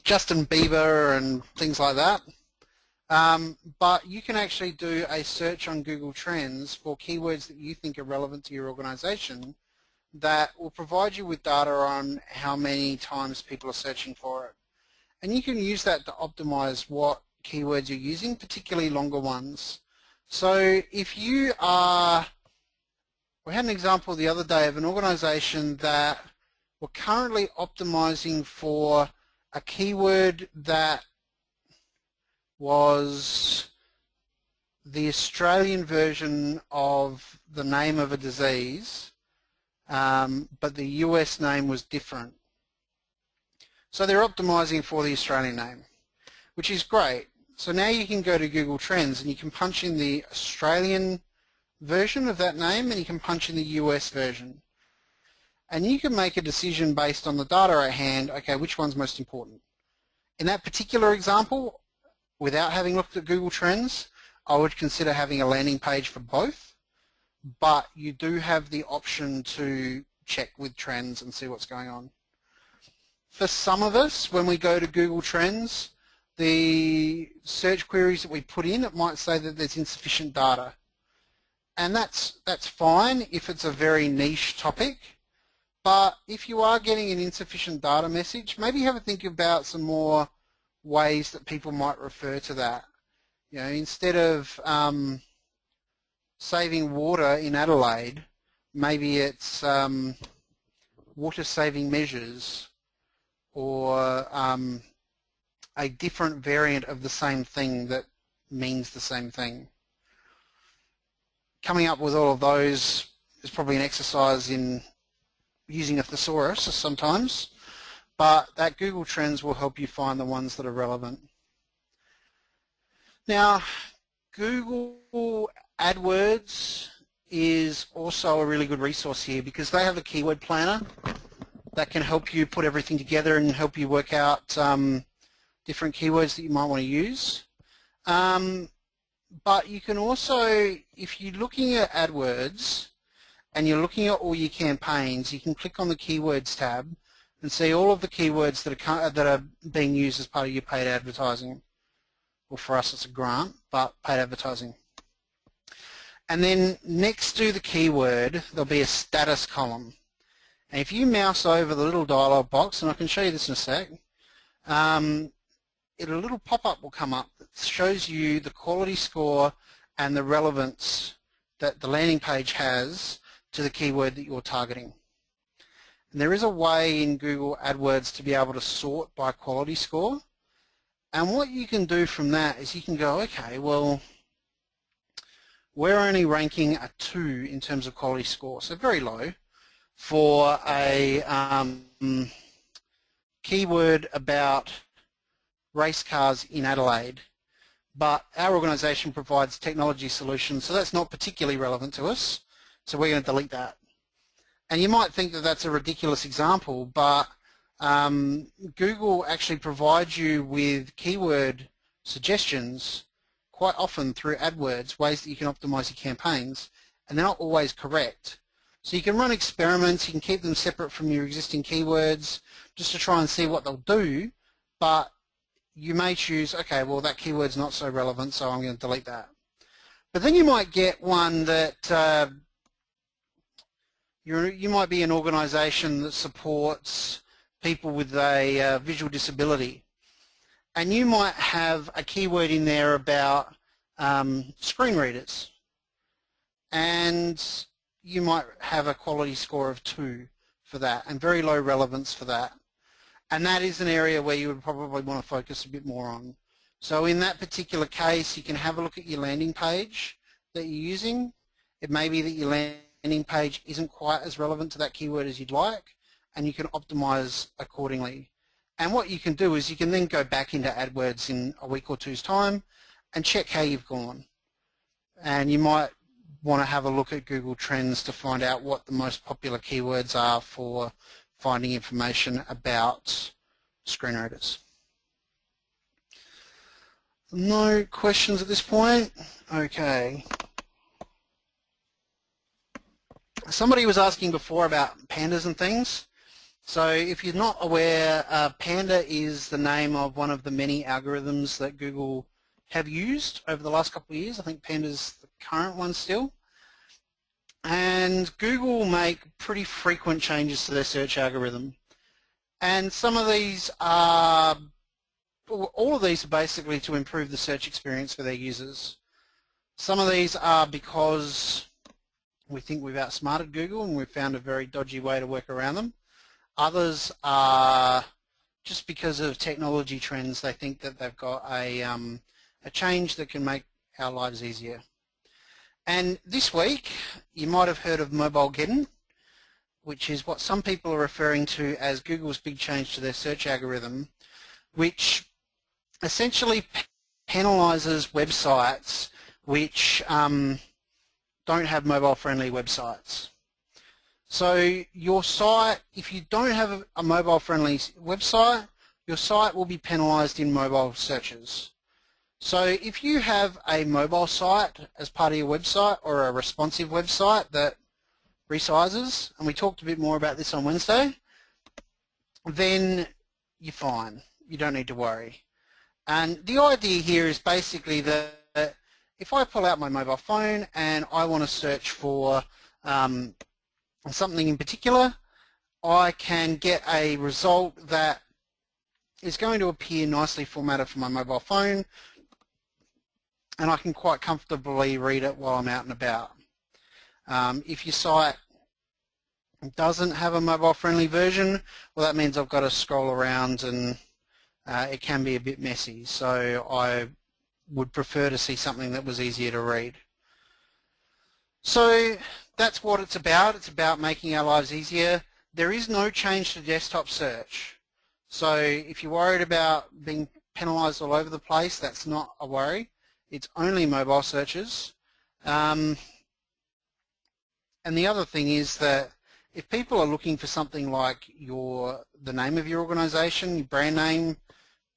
Justin Bieber and things like that. But you can actually do a search on Google Trends for keywords that you think are relevant to your organization that will provide you with data on how many times people are searching for it. And you can use that to optimize what keywords you're using, particularly longer ones. So if you are, we had an example the other day of an organization that were currently optimizing for a keyword that was the Australian version of the name of a disease, but the US name was different. So they're optimizing for the Australian name, which is great. So now you can go to Google Trends and you can punch in the Australian version of that name and you can punch in the US version. And you can make a decision based on the data at hand, okay, which one's most important. In that particular example, without having looked at Google Trends, I would consider having a landing page for both, but you do have the option to check with Trends and see what's going on. For some of us, when we go to Google Trends, the search queries that we put in, it might say that there's insufficient data. And that's fine if it's a very niche topic, but if you are getting an insufficient data message, maybe have a think about some more ways that people might refer to that. Instead of saving water in Adelaide, maybe it's water saving measures, or a different variant of the same thing that means the same thing. Coming up with all of those is probably an exercise in using a thesaurus sometimes, but that Google Trends will help you find the ones that are relevant. Now, Google AdWords is also a really good resource here because they have a keyword planner that can help you put everything together and help you work out different keywords that you might want to use. But you can also, if you're looking at AdWords and you're looking at all your campaigns, you can click on the Keywords tab and see all of the keywords that are being used as part of your paid advertising. Well, for us it's a grant, but paid advertising. And then next to the keyword, there'll be a status column. And if you mouse over the little dialog box, and I can show you this in a sec, a little pop-up will come up that shows you the quality score and the relevance that the landing page has to the keyword that you're targeting. And there is a way in Google AdWords to be able to sort by quality score. And what you can do from that is you can go, okay, well, we're only ranking a 2 in terms of quality score, so very low, for a keyword about race cars in Adelaide. But our organisation provides technology solutions, so that's not particularly relevant to us, so we're going to delete that. And you might think that that's a ridiculous example, but Google actually provides you with keyword suggestions quite often through AdWords, ways that you can optimize your campaigns, and they're not always correct. So you can run experiments, you can keep them separate from your existing keywords just to try and see what they'll do, but you may choose, okay, well that keyword's not so relevant, so I'm going to delete that. But then you might get one that you might be an organisation that supports people with a visual disability, and you might have a keyword in there about screen readers, and you might have a quality score of 2 for that and very low relevance for that. And that is an area where you would probably want to focus a bit more on. So in that particular case, you can have a look at your landing page that you're using. It may be that your landing page isn't quite as relevant to that keyword as you'd like, and you can optimize accordingly. And what you can do is you can then go back into AdWords in a week or two's time and check how you've gone. And you might want to have a look at Google Trends to find out what the most popular keywords are for finding information about screen readers. No questions at this point? Okay. Somebody was asking before about pandas and things. So if you're not aware, Panda is the name of one of the many algorithms that Google have used over the last couple of years. I think Panda's the current one still. And Google will make pretty frequent changes to their search algorithm. And some of these are, all of these are basically to improve the search experience for their users. Some of these are because we think we've outsmarted Google and we've found a very dodgy way to work around them. Others are just because of technology trends. They think that they've got a change that can make our lives easier. And this week, you might have heard of Mobilegeddon, which is what some people are referring to as Google's big change to their search algorithm, which essentially penalizes websites which don't have mobile-friendly websites. So your site, if you don't have a mobile-friendly website, your site will be penalized in mobile searches. So if you have a mobile site as part of your website or a responsive website that resizes, and we talked a bit more about this on Wednesday, then you're fine. You don't need to worry. And the idea here is basically that if I pull out my mobile phone and I want to search for something in particular, I can get a result that is going to appear nicely formatted for my mobile phone, and I can quite comfortably read it while I'm out and about. If your site doesn't have a mobile-friendly version, well, that means I've got to scroll around and it can be a bit messy. So I would prefer to see something that was easier to read. So that's what it's about. It's about making our lives easier. There is no change to desktop search. So if you're worried about being penalized all over the place, that's not a worry. It's only mobile searches. And the other thing is that if people are looking for something like the name of your organization, your brand name,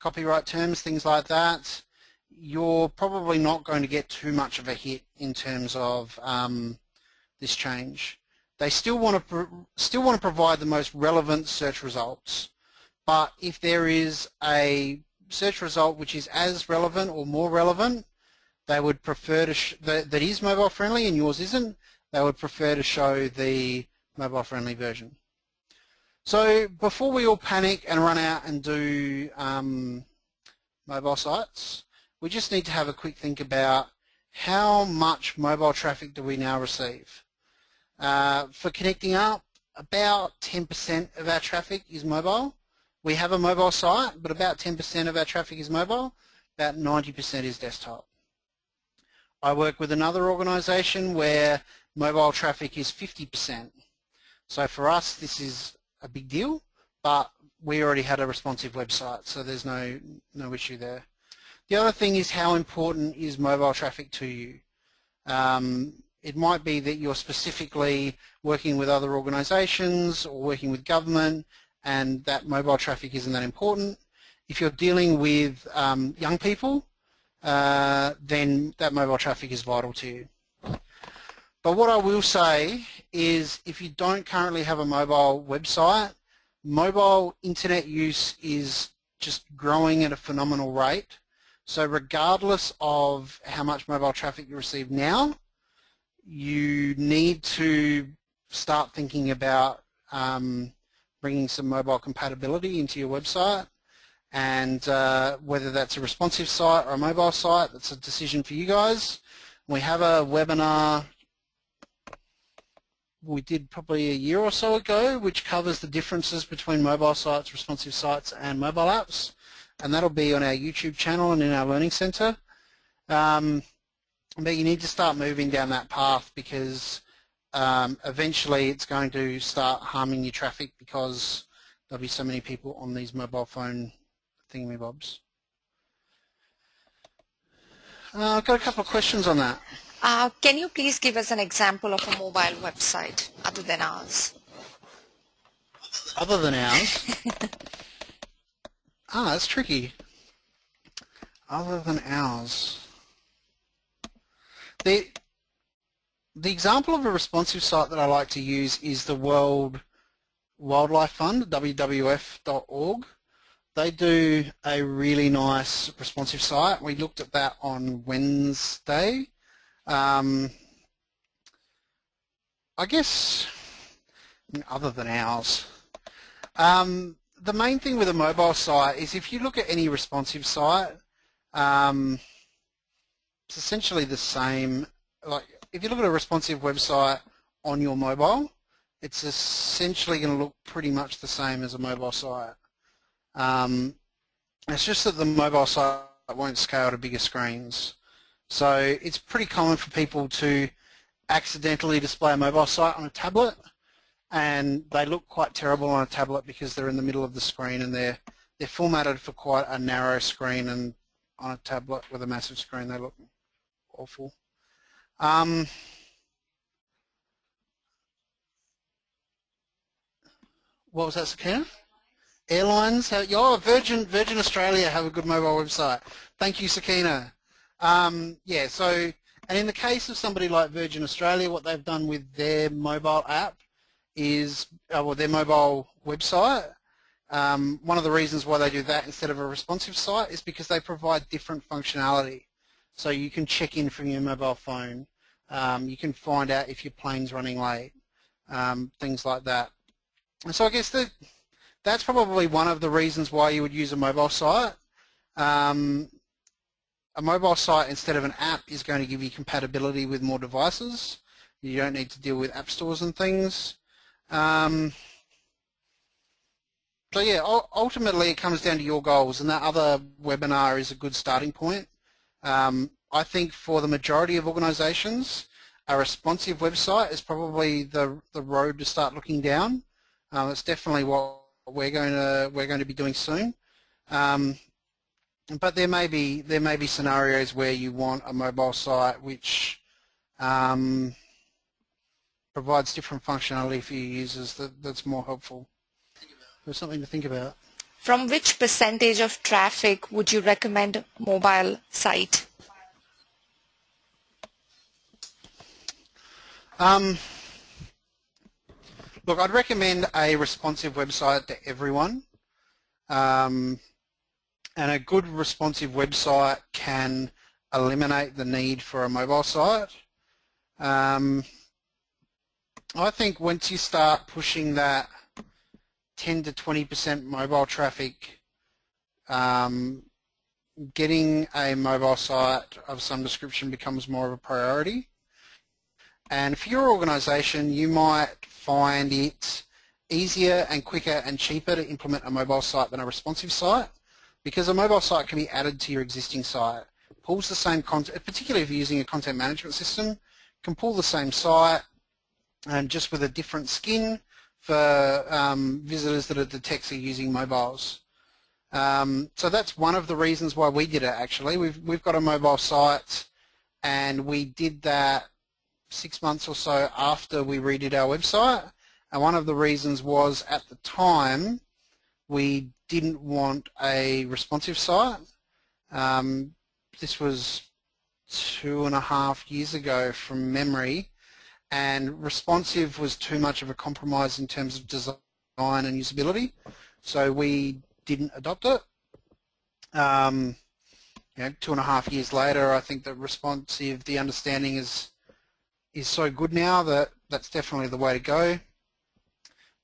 copyright terms, things like that, you're probably not going to get too much of a hit in terms of this change. They still want to provide the most relevant search results, but if there is a search result which is as relevant or more relevant, they would prefer to that is mobile friendly and yours isn't, they would prefer to show the mobile friendly version. So before we all panic and run out and do mobile sites, we just need to have a quick think about how much mobile traffic do we now receive. For Connecting Up, about 10% of our traffic is mobile. We have a mobile site, but about 10% of our traffic is mobile, about 90% is desktop. I work with another organisation where mobile traffic is 50%. So for us, this is a big deal, but we already had a responsive website, so there's no issue there. The other thing is how important is mobile traffic to you. It might be that you're specifically working with other organisations or working with government and that mobile traffic isn't that important. If you're dealing with young people, then that mobile traffic is vital to you. But what I will say is if you don't currently have a mobile website, mobile internet use is just growing at a phenomenal rate. So regardless of how much mobile traffic you receive now, you need to start thinking about bringing some mobile compatibility into your website. and whether that's a responsive site or a mobile site, that's a decision for you guys. We have a webinar we did probably a year or so ago which covers the differences between mobile sites, responsive sites and mobile apps, and that'll be on our YouTube channel and in our Learning Centre. But you need to start moving down that path because eventually it's going to start harming your traffic because there'll be so many people on these mobile phone thingamybobs. I've got a couple of questions on that. Can you please give us an example of a mobile website other than ours? Other than ours? That's tricky. Other than ours. The example of a responsive site that I like to use is the World Wildlife Fund, WWF.org. They do a really nice responsive site. We looked at that on Wednesday. I guess other than ours. The main thing with a mobile site is if you look at any responsive site, it's essentially the same. Like if you look at a responsive website on your mobile, it's essentially going to look pretty much the same as a mobile site. It's just that the mobile site won't scale to bigger screens. So it's pretty common for people to accidentally display a mobile site on a tablet, and they look quite terrible on a tablet because they're in the middle of the screen and they're formatted for quite a narrow screen, and on a tablet with a massive screen they look awful. What was that, Sakina? Airlines? Virgin Australia have a good mobile website. Thank you, Sakina. Yeah, so, and in the case of somebody like Virgin Australia, what they've done with their mobile app is, well, their mobile website, one of the reasons why they do that instead of a responsive site is because they provide different functionality. So you can check in from your mobile phone, you can find out if your plane's running late, things like that. And so I guess that's probably one of the reasons why you would use a mobile site. A mobile site instead of an app is going to give you compatibility with more devices. You don't need to deal with app stores and things. So yeah, ultimately it comes down to your goals, and that other webinar is a good starting point. I think for the majority of organisations, a responsive website is probably the road to start looking down. It's definitely what we're going to be doing soon. But there may be scenarios where you want a mobile site which provides different functionality for your users that's more helpful. There's something to think about. From which percentage of traffic would you recommend mobile site? Look, I'd recommend a responsive website to everyone. And a good responsive website can eliminate the need for a mobile site. I think once you start pushing that 10 to 20% mobile traffic, getting a mobile site of some description becomes more of a priority. And for your organisation, you might find it easier and quicker and cheaper to implement a mobile site than a responsive site, because a mobile site can be added to your existing site, pulls the same content, particularly if you're using a content management system, can pull the same site and just with a different skin for visitors that the techs are using mobiles. So that's one of the reasons why we did it actually. We've got a mobile site, and we did that 6 months or so after we redid our website, and one of the reasons was at the time we didn't want a responsive site. This was 2.5 years ago from memory, and responsive was too much of a compromise in terms of design and usability, so we didn't adopt it. 2.5 years later, I think that responsive, the understanding is so good now that that's definitely the way to go.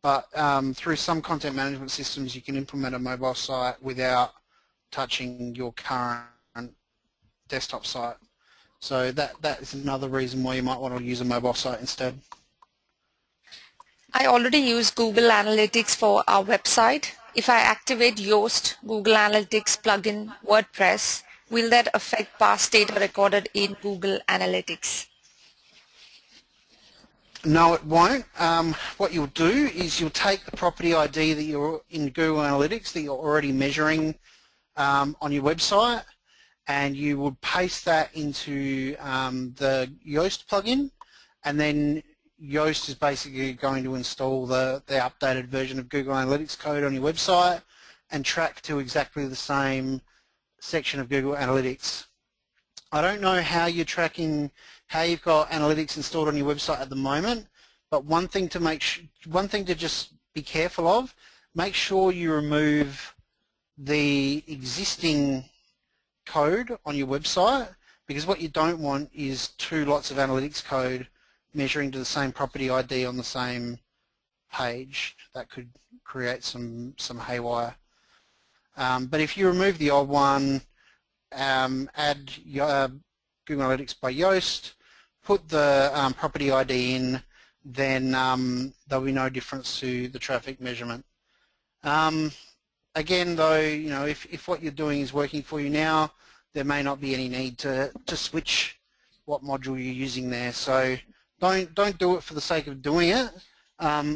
but through some content management systems you can implement a mobile site without touching your current desktop site. So that is another reason why you might want to use a mobile site instead. I already use Google Analytics for our website. If I activate Yoast Google Analytics plugin WordPress, will that affect past data recorded in Google Analytics? No, it won't. What you'll do is you'll take the property ID that you're in Google Analytics that you're already measuring on your website, and you would paste that into the Yoast plugin, and then Yoast is basically going to install the updated version of Google Analytics code on your website and track to exactly the same section of Google Analytics. I don't know how you're tracking, how you've got Analytics installed on your website at the moment, but one thing to just be careful of, make sure you remove the existing code on your website, because what you don't want is two lots of Analytics code measuring to the same property ID on the same page. That could create some haywire. But if you remove the old one, add Google Analytics by Yoast, put the property ID in, then there'll be no difference to the traffic measurement. Again though, you know, if what you're doing is working for you now, there may not be any need to switch what module you're using there. So don't do it for the sake of doing it.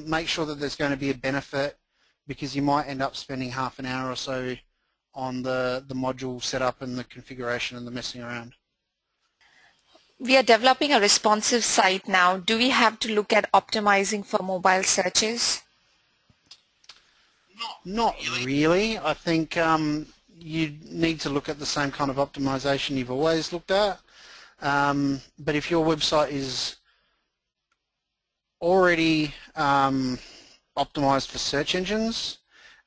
Make sure that there's going to be a benefit, because you might end up spending half an hour or so on the module setup and the configuration and the messing around. We are developing a responsive site now. Do we have to look at optimizing for mobile searches? Not really. I think you need to look at the same kind of optimization you've always looked at. But if your website is already optimized for search engines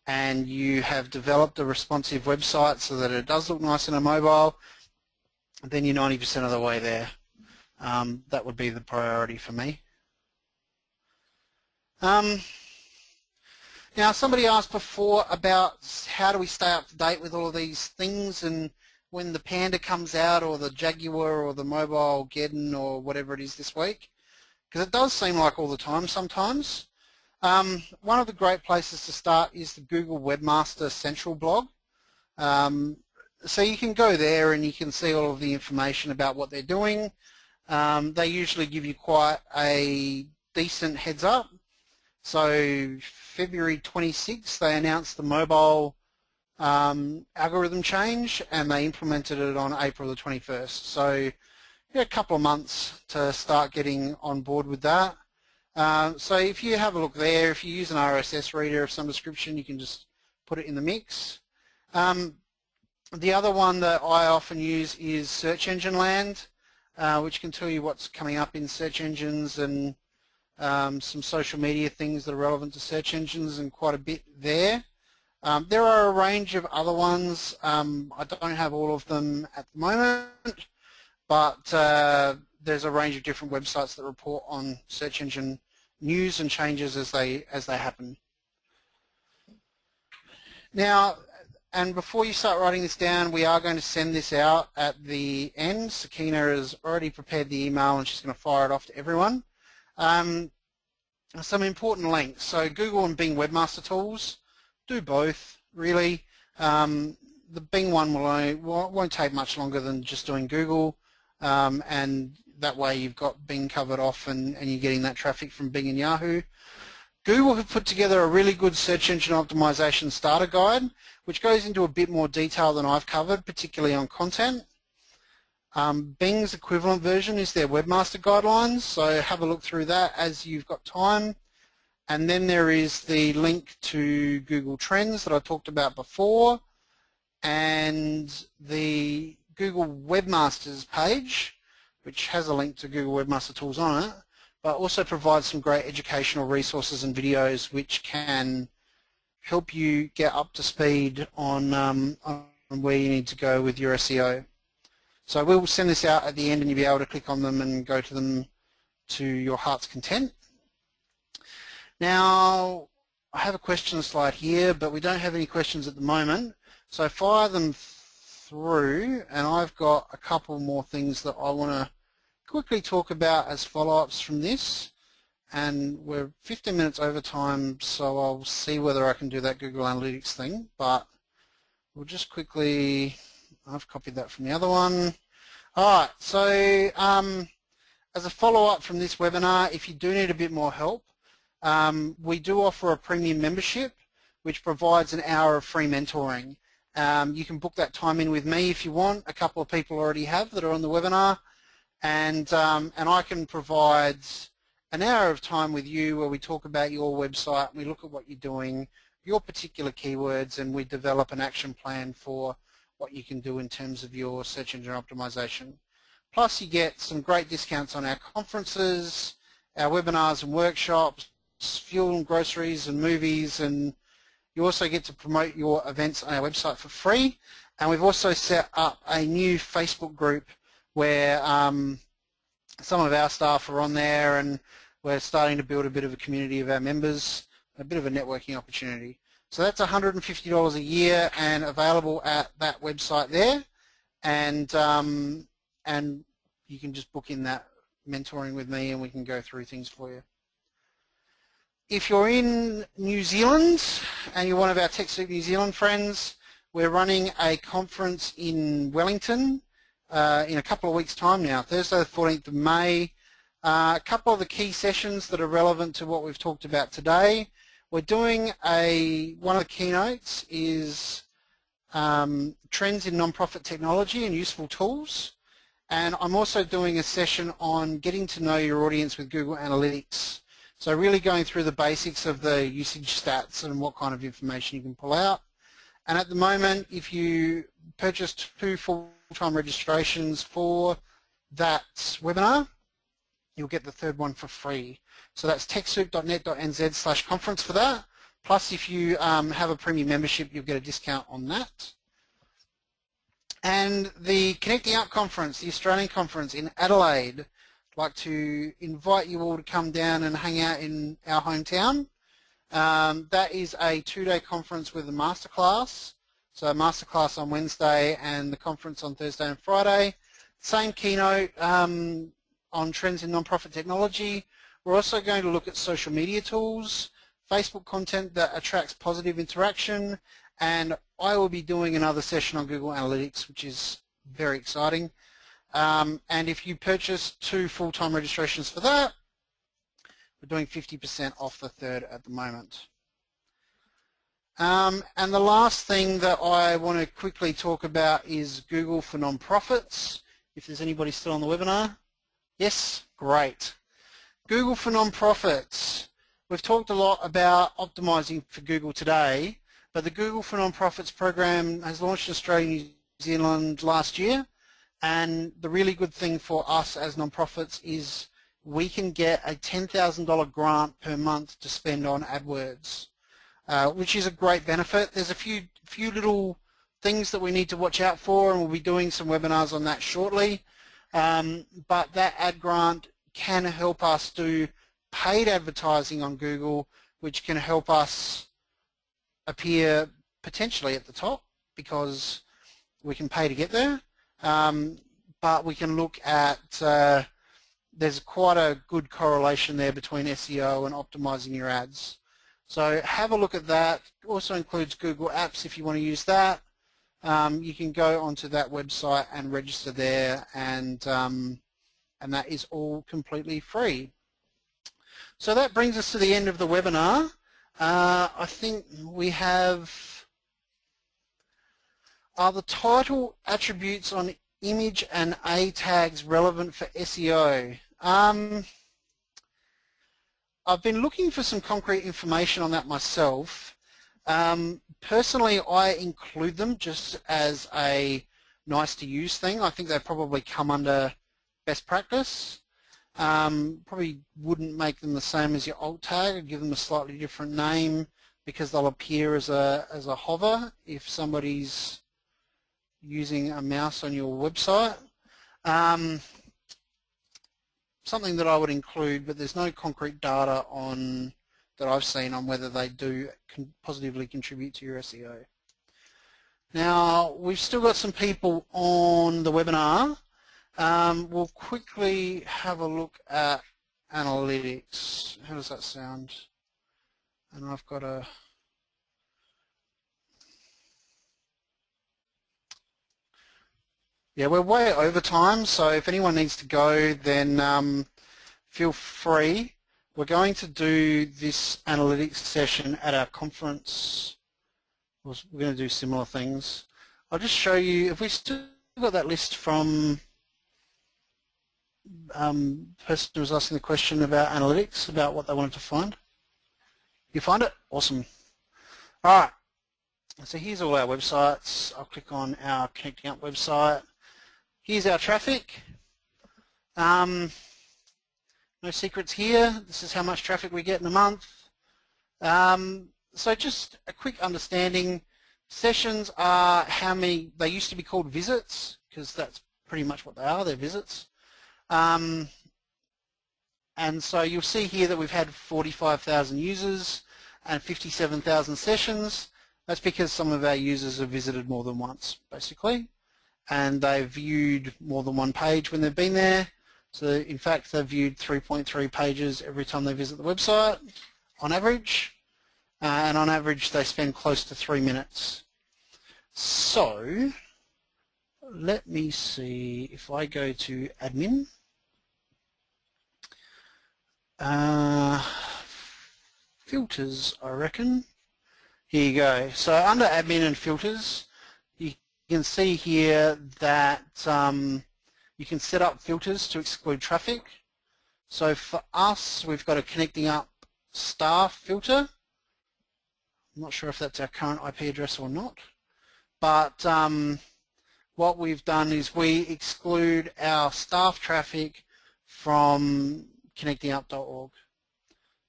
and you have developed a responsive website so that it does look nice in a mobile, then you're 90% of the way there. That would be the priority for me. Now, somebody asked before about how do we stay up to date with all of these things, and when the Panda comes out, or the Jaguar, or the Mobile Geddon, or whatever it is this week, because it does seem like all the time sometimes. One of the great places to start is the Google Webmaster Central blog. So you can go there and you can see all of the information about what they're doing. They usually give you quite a decent heads up. So February 26th they announced the mobile algorithm change, and they implemented it on April the 21st. So yeah, a couple of months to start getting on board with that. So if you have a look there, if you use an RSS reader of some description, you can just put it in the mix. The other one that I often use is Search Engine Land, which can tell you what's coming up in search engines and some social media things that are relevant to search engines, and quite a bit there. There are a range of other ones. I don't have all of them at the moment, but there's a range of different websites that report on search engine news and changes as they happen. Now, and before you start writing this down, we are going to send this out at the end. Sakina has already prepared the email and she's going to fire it off to everyone. Some important links. So Google and Bing Webmaster Tools, do both really. The Bing one won't take much longer than just doing Google, and that way you've got Bing covered off and you're getting that traffic from Bing and Yahoo. Google have put together a really good search engine optimization starter guide, which goes into a bit more detail than I've covered, particularly on content. Bing's equivalent version is their Webmaster guidelines, so have a look through that as you've got time. And then there is the link to Google Trends that I talked about before, and the Google Webmasters page, which has a link to Google Webmaster Tools on it, but also provides some great educational resources and videos which can help you get up to speed on where you need to go with your SEO. So we'll send this out at the end and you'll be able to click on them and go to them to your heart's content. Now, I have a question slide here, but we don't have any questions at the moment. So fire them through, and I've got a couple more things that I want to quickly talk about as follow-ups from this. And we're 15 minutes over time, so I'll see whether I can do that Google Analytics thing. But we'll just quickly, I've copied that from the other one. All right, so as a follow-up from this webinar, if you do need a bit more help, we do offer a premium membership which provides an hour of free mentoring. You can book that time in with me if you want. A couple of people already have that are on the webinar, and I can provide an hour of time with you where we talk about your website, we look at what you're doing, your particular keywords, and we develop an action plan for what you can do in terms of your search engine optimization. Plus you get some great discounts on our conferences, our webinars and workshops, fuel and groceries and movies, and you also get to promote your events on our website for free. And we've also set up a new Facebook group where some of our staff are on there, and we're starting to build a bit of a community of our members, a bit of a networking opportunity. So that's $150 a year and available at that website there, and you can just book in that mentoring with me and we can go through things for you. If you're in New Zealand and you're one of our TechSoup New Zealand friends, we're running a conference in Wellington in a couple of weeks' time now, Thursday the 14th of May. A couple of the key sessions that are relevant to what we've talked about today. We're doing one of the keynotes is trends in non-profit technology and useful tools. And I'm also doing a session on getting to know your audience with Google Analytics. So really going through the basics of the usage stats and what kind of information you can pull out. And at the moment, if you purchased 2 full-time registrations for that webinar, you'll get the third one for free. So that's techsoup.net.nz/conference for that. Plus, if you have a premium membership, you'll get a discount on that. And the Connecting Up conference, the Australian conference in Adelaide, I'd like to invite you all to come down and hang out in our hometown. That is a 2-day conference with a masterclass. So a masterclass on Wednesday and the conference on Thursday and Friday. Same keynote on trends in non-profit technology. We're also going to look at social media tools, Facebook content that attracts positive interaction, and I will be doing another session on Google Analytics, which is very exciting. And if you purchase 2 full-time registrations for that, we're doing 50% off the third at the moment. And the last thing that I want to quickly talk about is Google for Nonprofits. If there's anybody still on the webinar. Yes? Great. Google for Nonprofits. We've talked a lot about optimizing for Google today, but the Google for Nonprofits program has launched in Australia and New Zealand last year, and the really good thing for us as nonprofits is we can get a $10,000 grant per month to spend on AdWords, which is a great benefit. There's a few little things that we need to watch out for, and we'll be doing some webinars on that shortly, but that ad grant can help us do paid advertising on Google, which can help us appear potentially at the top because we can pay to get there, but we can look at there's quite a good correlation there between SEO and optimizing your ads. So have a look at that. It also includes Google Apps if you want to use that. You can go onto that website and register there, and that is all completely free. So that brings us to the end of the webinar. I think we have are the title attributes on image and A tags relevant for SEO? I've been looking for some concrete information on that myself. Personally, I include them just as a nice to use thing. I think they probably come under best practice. Probably wouldn't make them the same as your alt tag. I'd give them a slightly different name because they'll appear as a hover if somebody's using a mouse on your website. Something that I would include, but there's no concrete data on that I've seen on whether they do positively contribute to your SEO. Now, we've still got some people on the webinar. We'll quickly have a look at analytics. How does that sound? And I've got a... Yeah, we're way over time, so if anyone needs to go, then feel free. We're going to do this analytics session at our conference. We're going to do similar things. I'll just show you, if we still got that list from the person who was asking the question about analytics, about what they wanted to find. You find it? Awesome. All right. So here's all our websites. I'll click on our Connecting Up website. Here's our traffic. No secrets here. This is how much traffic we get in a month. So just a quick understanding. Sessions are how many, they used to be called visits, because that's pretty much what they are, they're visits. And so you'll see here that we've had 45,000 users and 57,000 sessions. That's because some of our users have visited more than once, basically. And they've viewed more than one page when they've been there. So in fact, they've viewed 3.3 pages every time they visit the website, on average. And on average, they spend close to 3 minutes. So let me see if I go to admin. Filters, I reckon. Here you go. So under admin and filters, you can see here that you can set up filters to exclude traffic. So for us, we've got a Connecting Up staff filter. I'm not sure if that's our current IP address or not, but what we've done is we exclude our staff traffic from connectingup.org.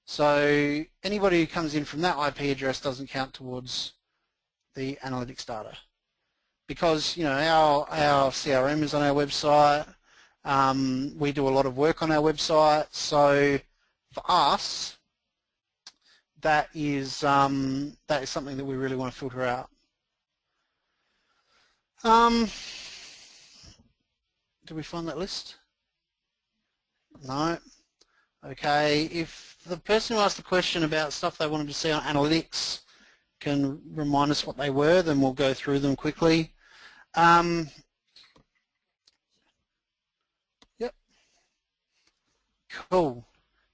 So anybody who comes in from that IP address doesn't count towards the analytics data, because our CRM is on our website. We do a lot of work on our website, so for us, that is something that we really want to filter out. Did we find that list? No. Okay. If the person who asked the question about stuff they wanted to see on analytics can remind us what they were, then we'll go through them quickly. Yep. Cool.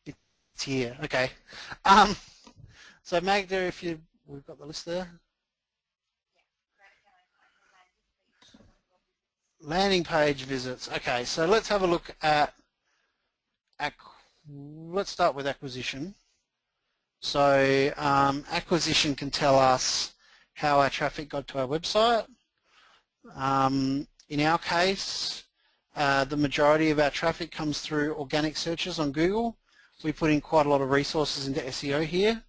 It's here. Okay. So Magda, we've got the list there. Landing page visits. Okay, so let's have a look at let's start with acquisition. So acquisition can tell us how our traffic got to our website. In our case, the majority of our traffic comes through organic searches on Google. We put in quite a lot of resources into SEO here.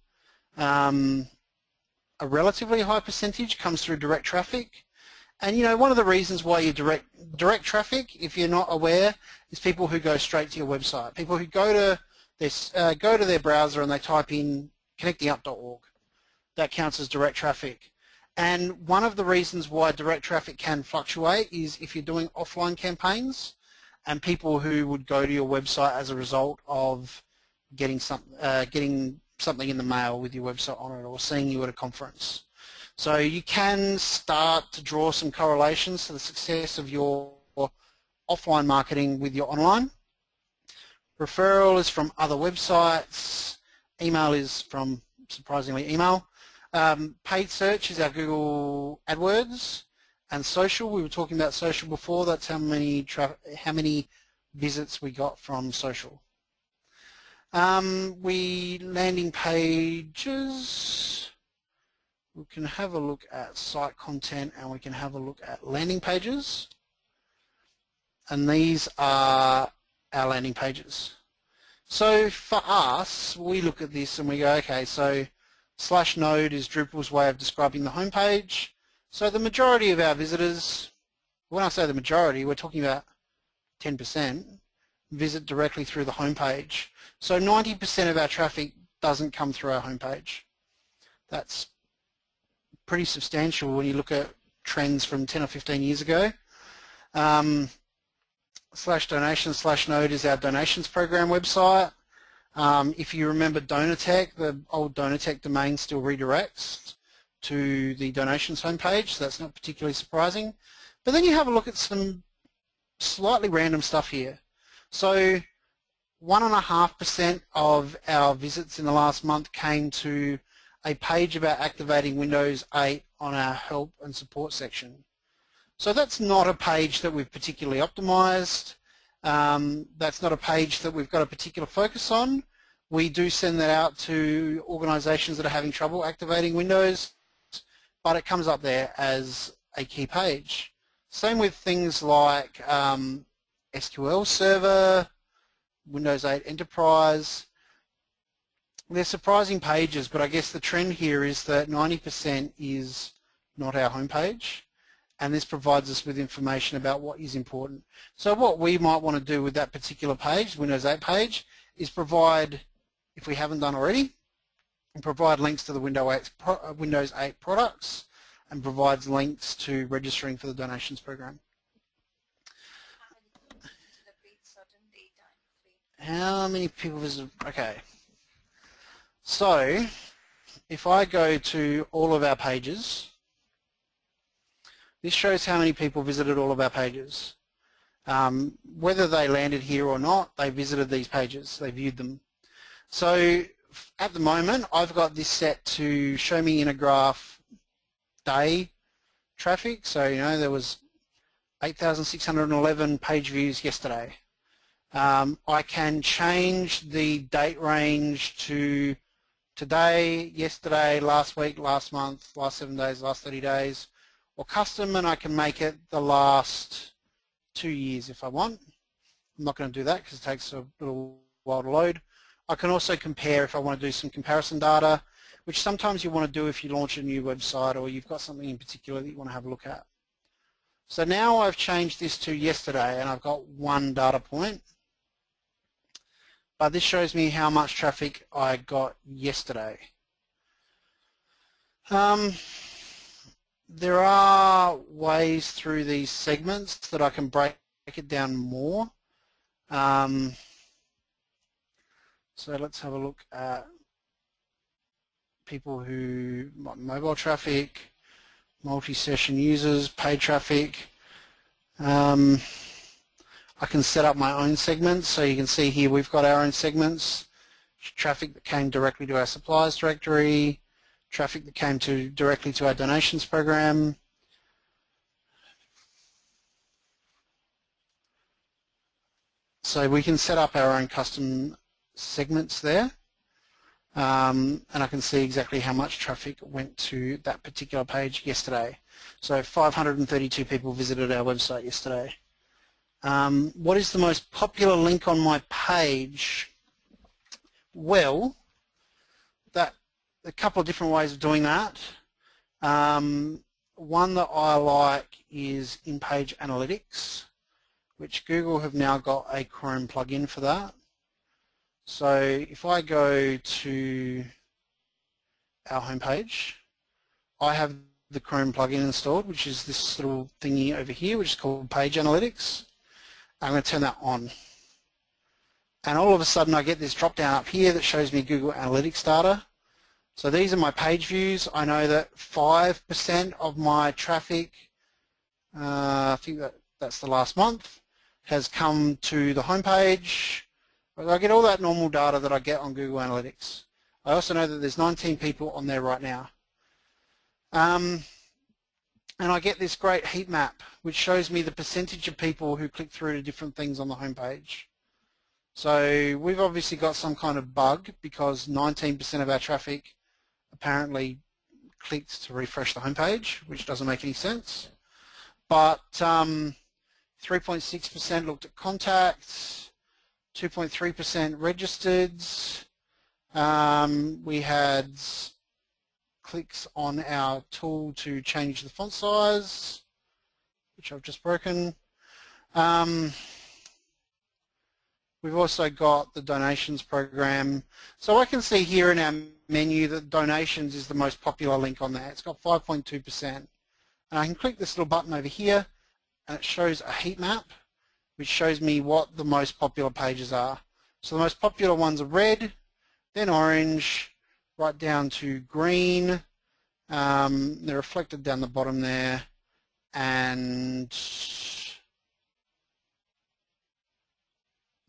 A relatively high percentage comes through direct traffic. And one of the reasons why you direct traffic, if you're not aware, is people who go straight to your website. People who go to their browser and they type in connectingup.org. That counts as direct traffic. And one of the reasons why direct traffic can fluctuate is if you're doing offline campaigns and people who would go to your website as a result of getting something in the mail with your website on it, or seeing you at a conference. So you can start to draw some correlations to the success of your offline marketing with your online. Referral is from other websites. Email is from, surprisingly, email. Paid search is our Google AdWords. And social, we were talking about social before. That's how many visits we got from social. Landing pages. We can have a look at site content and we can have a look at landing pages. And these are our landing pages. So for us, we look at this and we go, okay, so /node is Drupal's way of describing the homepage. So the majority of our visitors, when I say the majority, we're talking about 10%, visit directly through the homepage. So 90% of our traffic doesn't come through our homepage. That's pretty substantial when you look at trends from 10 or 15 years ago. /donation/node is our donations program website. If you remember Donatech, the old Donatech domain still redirects to the donations homepage, so that's not particularly surprising. But then you have a look at some slightly random stuff here. So 1.5% of our visits in the last month came to a page about activating Windows 8 on our help and support section. So that's not a page that we've particularly optimized. That's not a page that we've got a particular focus on. We do send that out to organizations that are having trouble activating Windows, but it comes up there as a key page. Same with things like SQL Server, Windows 8 Enterprise. They're surprising pages, but I guess the trend here is that 90% is not our homepage, and this provides us with information about what is important. So what we might want to do with that particular page, Windows 8 page, is provide, if we haven't done already, provide links to the Windows 8 products and provides links to registering for the donations program. How many people visit? Okay. So if I go to all of our pages, this shows how many people visited all of our pages. Whether they landed here or not, they visited these pages, they viewed them. So at the moment, I've got this set to show me in a graph day traffic. So, you know, there was 8,611 page views yesterday. I can change the date range to today, yesterday, last week, last month, last 7 days, last 30 days, or custom, and I can make it the last 2 years if I want. I'm not going to do that because it takes a little while to load. I can also compare if I want to do some comparison data, which sometimes you want to do if you launch a new website or you've got something in particular that you want to have a look at. So now I've changed this to yesterday and I've got one data point. But this shows me how much traffic I got yesterday. There are ways through these segments that I can break it down more. So let's have a look at people who, mobile traffic, multi-session users, paid traffic. I can set up my own segments, so you can see here we've got our own segments. Traffic that came directly to our suppliers directory, traffic that came directly to our donations program. So we can set up our own custom segments there, and I can see exactly how much traffic went to that particular page yesterday. So 532 people visited our website yesterday. What is the most popular link on my page? Well, a couple of different ways of doing that. One that I like is in-page analytics, which Google have now got a Chrome plugin for that. So if I go to our homepage, I have the Chrome plugin installed, which is this little thingy over here, which is called Page Analytics. I'm going to turn that on. And all of a sudden I get this drop down up here that shows me Google Analytics data. So these are my page views. I know that 5% of my traffic, I think that's the last month, has come to the homepage. I get all that normal data that I get on Google Analytics. I also know that there's 19 people on there right now. And I get this great heat map which shows me the percentage of people who click through to different things on the homepage. So we've obviously got some kind of bug because 19% of our traffic apparently clicked to refresh the homepage, which doesn't make any sense. But 3.6% looked at contacts, 2.3% registered. We had clicks on our tool to change the font size, which I've just broken. We've also got the donations program. So I can see here in our menu that donations is the most popular link on there. It's got 5.2%. And I can click this little button over here and it shows a heat map which shows me what the most popular pages are. So the most popular ones are red, then orange, right down to green. They're reflected down the bottom there, and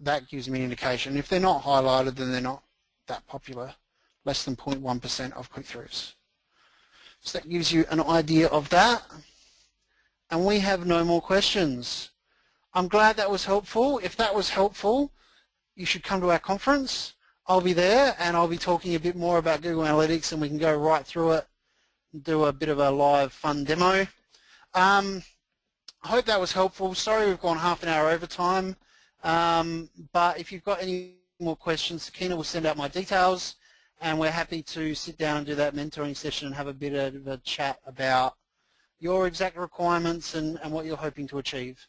that gives me an indication. If they're not highlighted, then they're not that popular, less than 0.1% of click-throughs. So that gives you an idea of that. And we have no more questions. I'm glad that was helpful. If that was helpful, you should come to our conference. I'll be there and I'll be talking a bit more about Google Analytics, and we can go right through it and do a bit of a live fun demo. I hope that was helpful. Sorry we've gone half an hour over time, but if you've got any more questions, Sakina will send out my details, and we're happy to sit down and do that mentoring session and have a bit of a chat about your exact requirements and what you're hoping to achieve.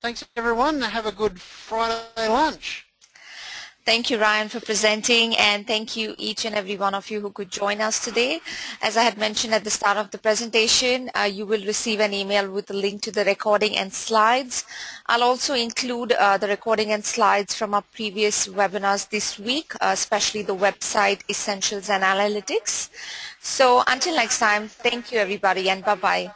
Thanks everyone. Have a good Friday lunch. Thank you, Ryan, for presenting, and thank you each and every one of you who could join us today. As I had mentioned at the start of the presentation, you will receive an email with a link to the recording and slides. I'll also include the recording and slides from our previous webinars this week, especially the website Essentials and Analytics. So until next time, thank you everybody, and bye-bye.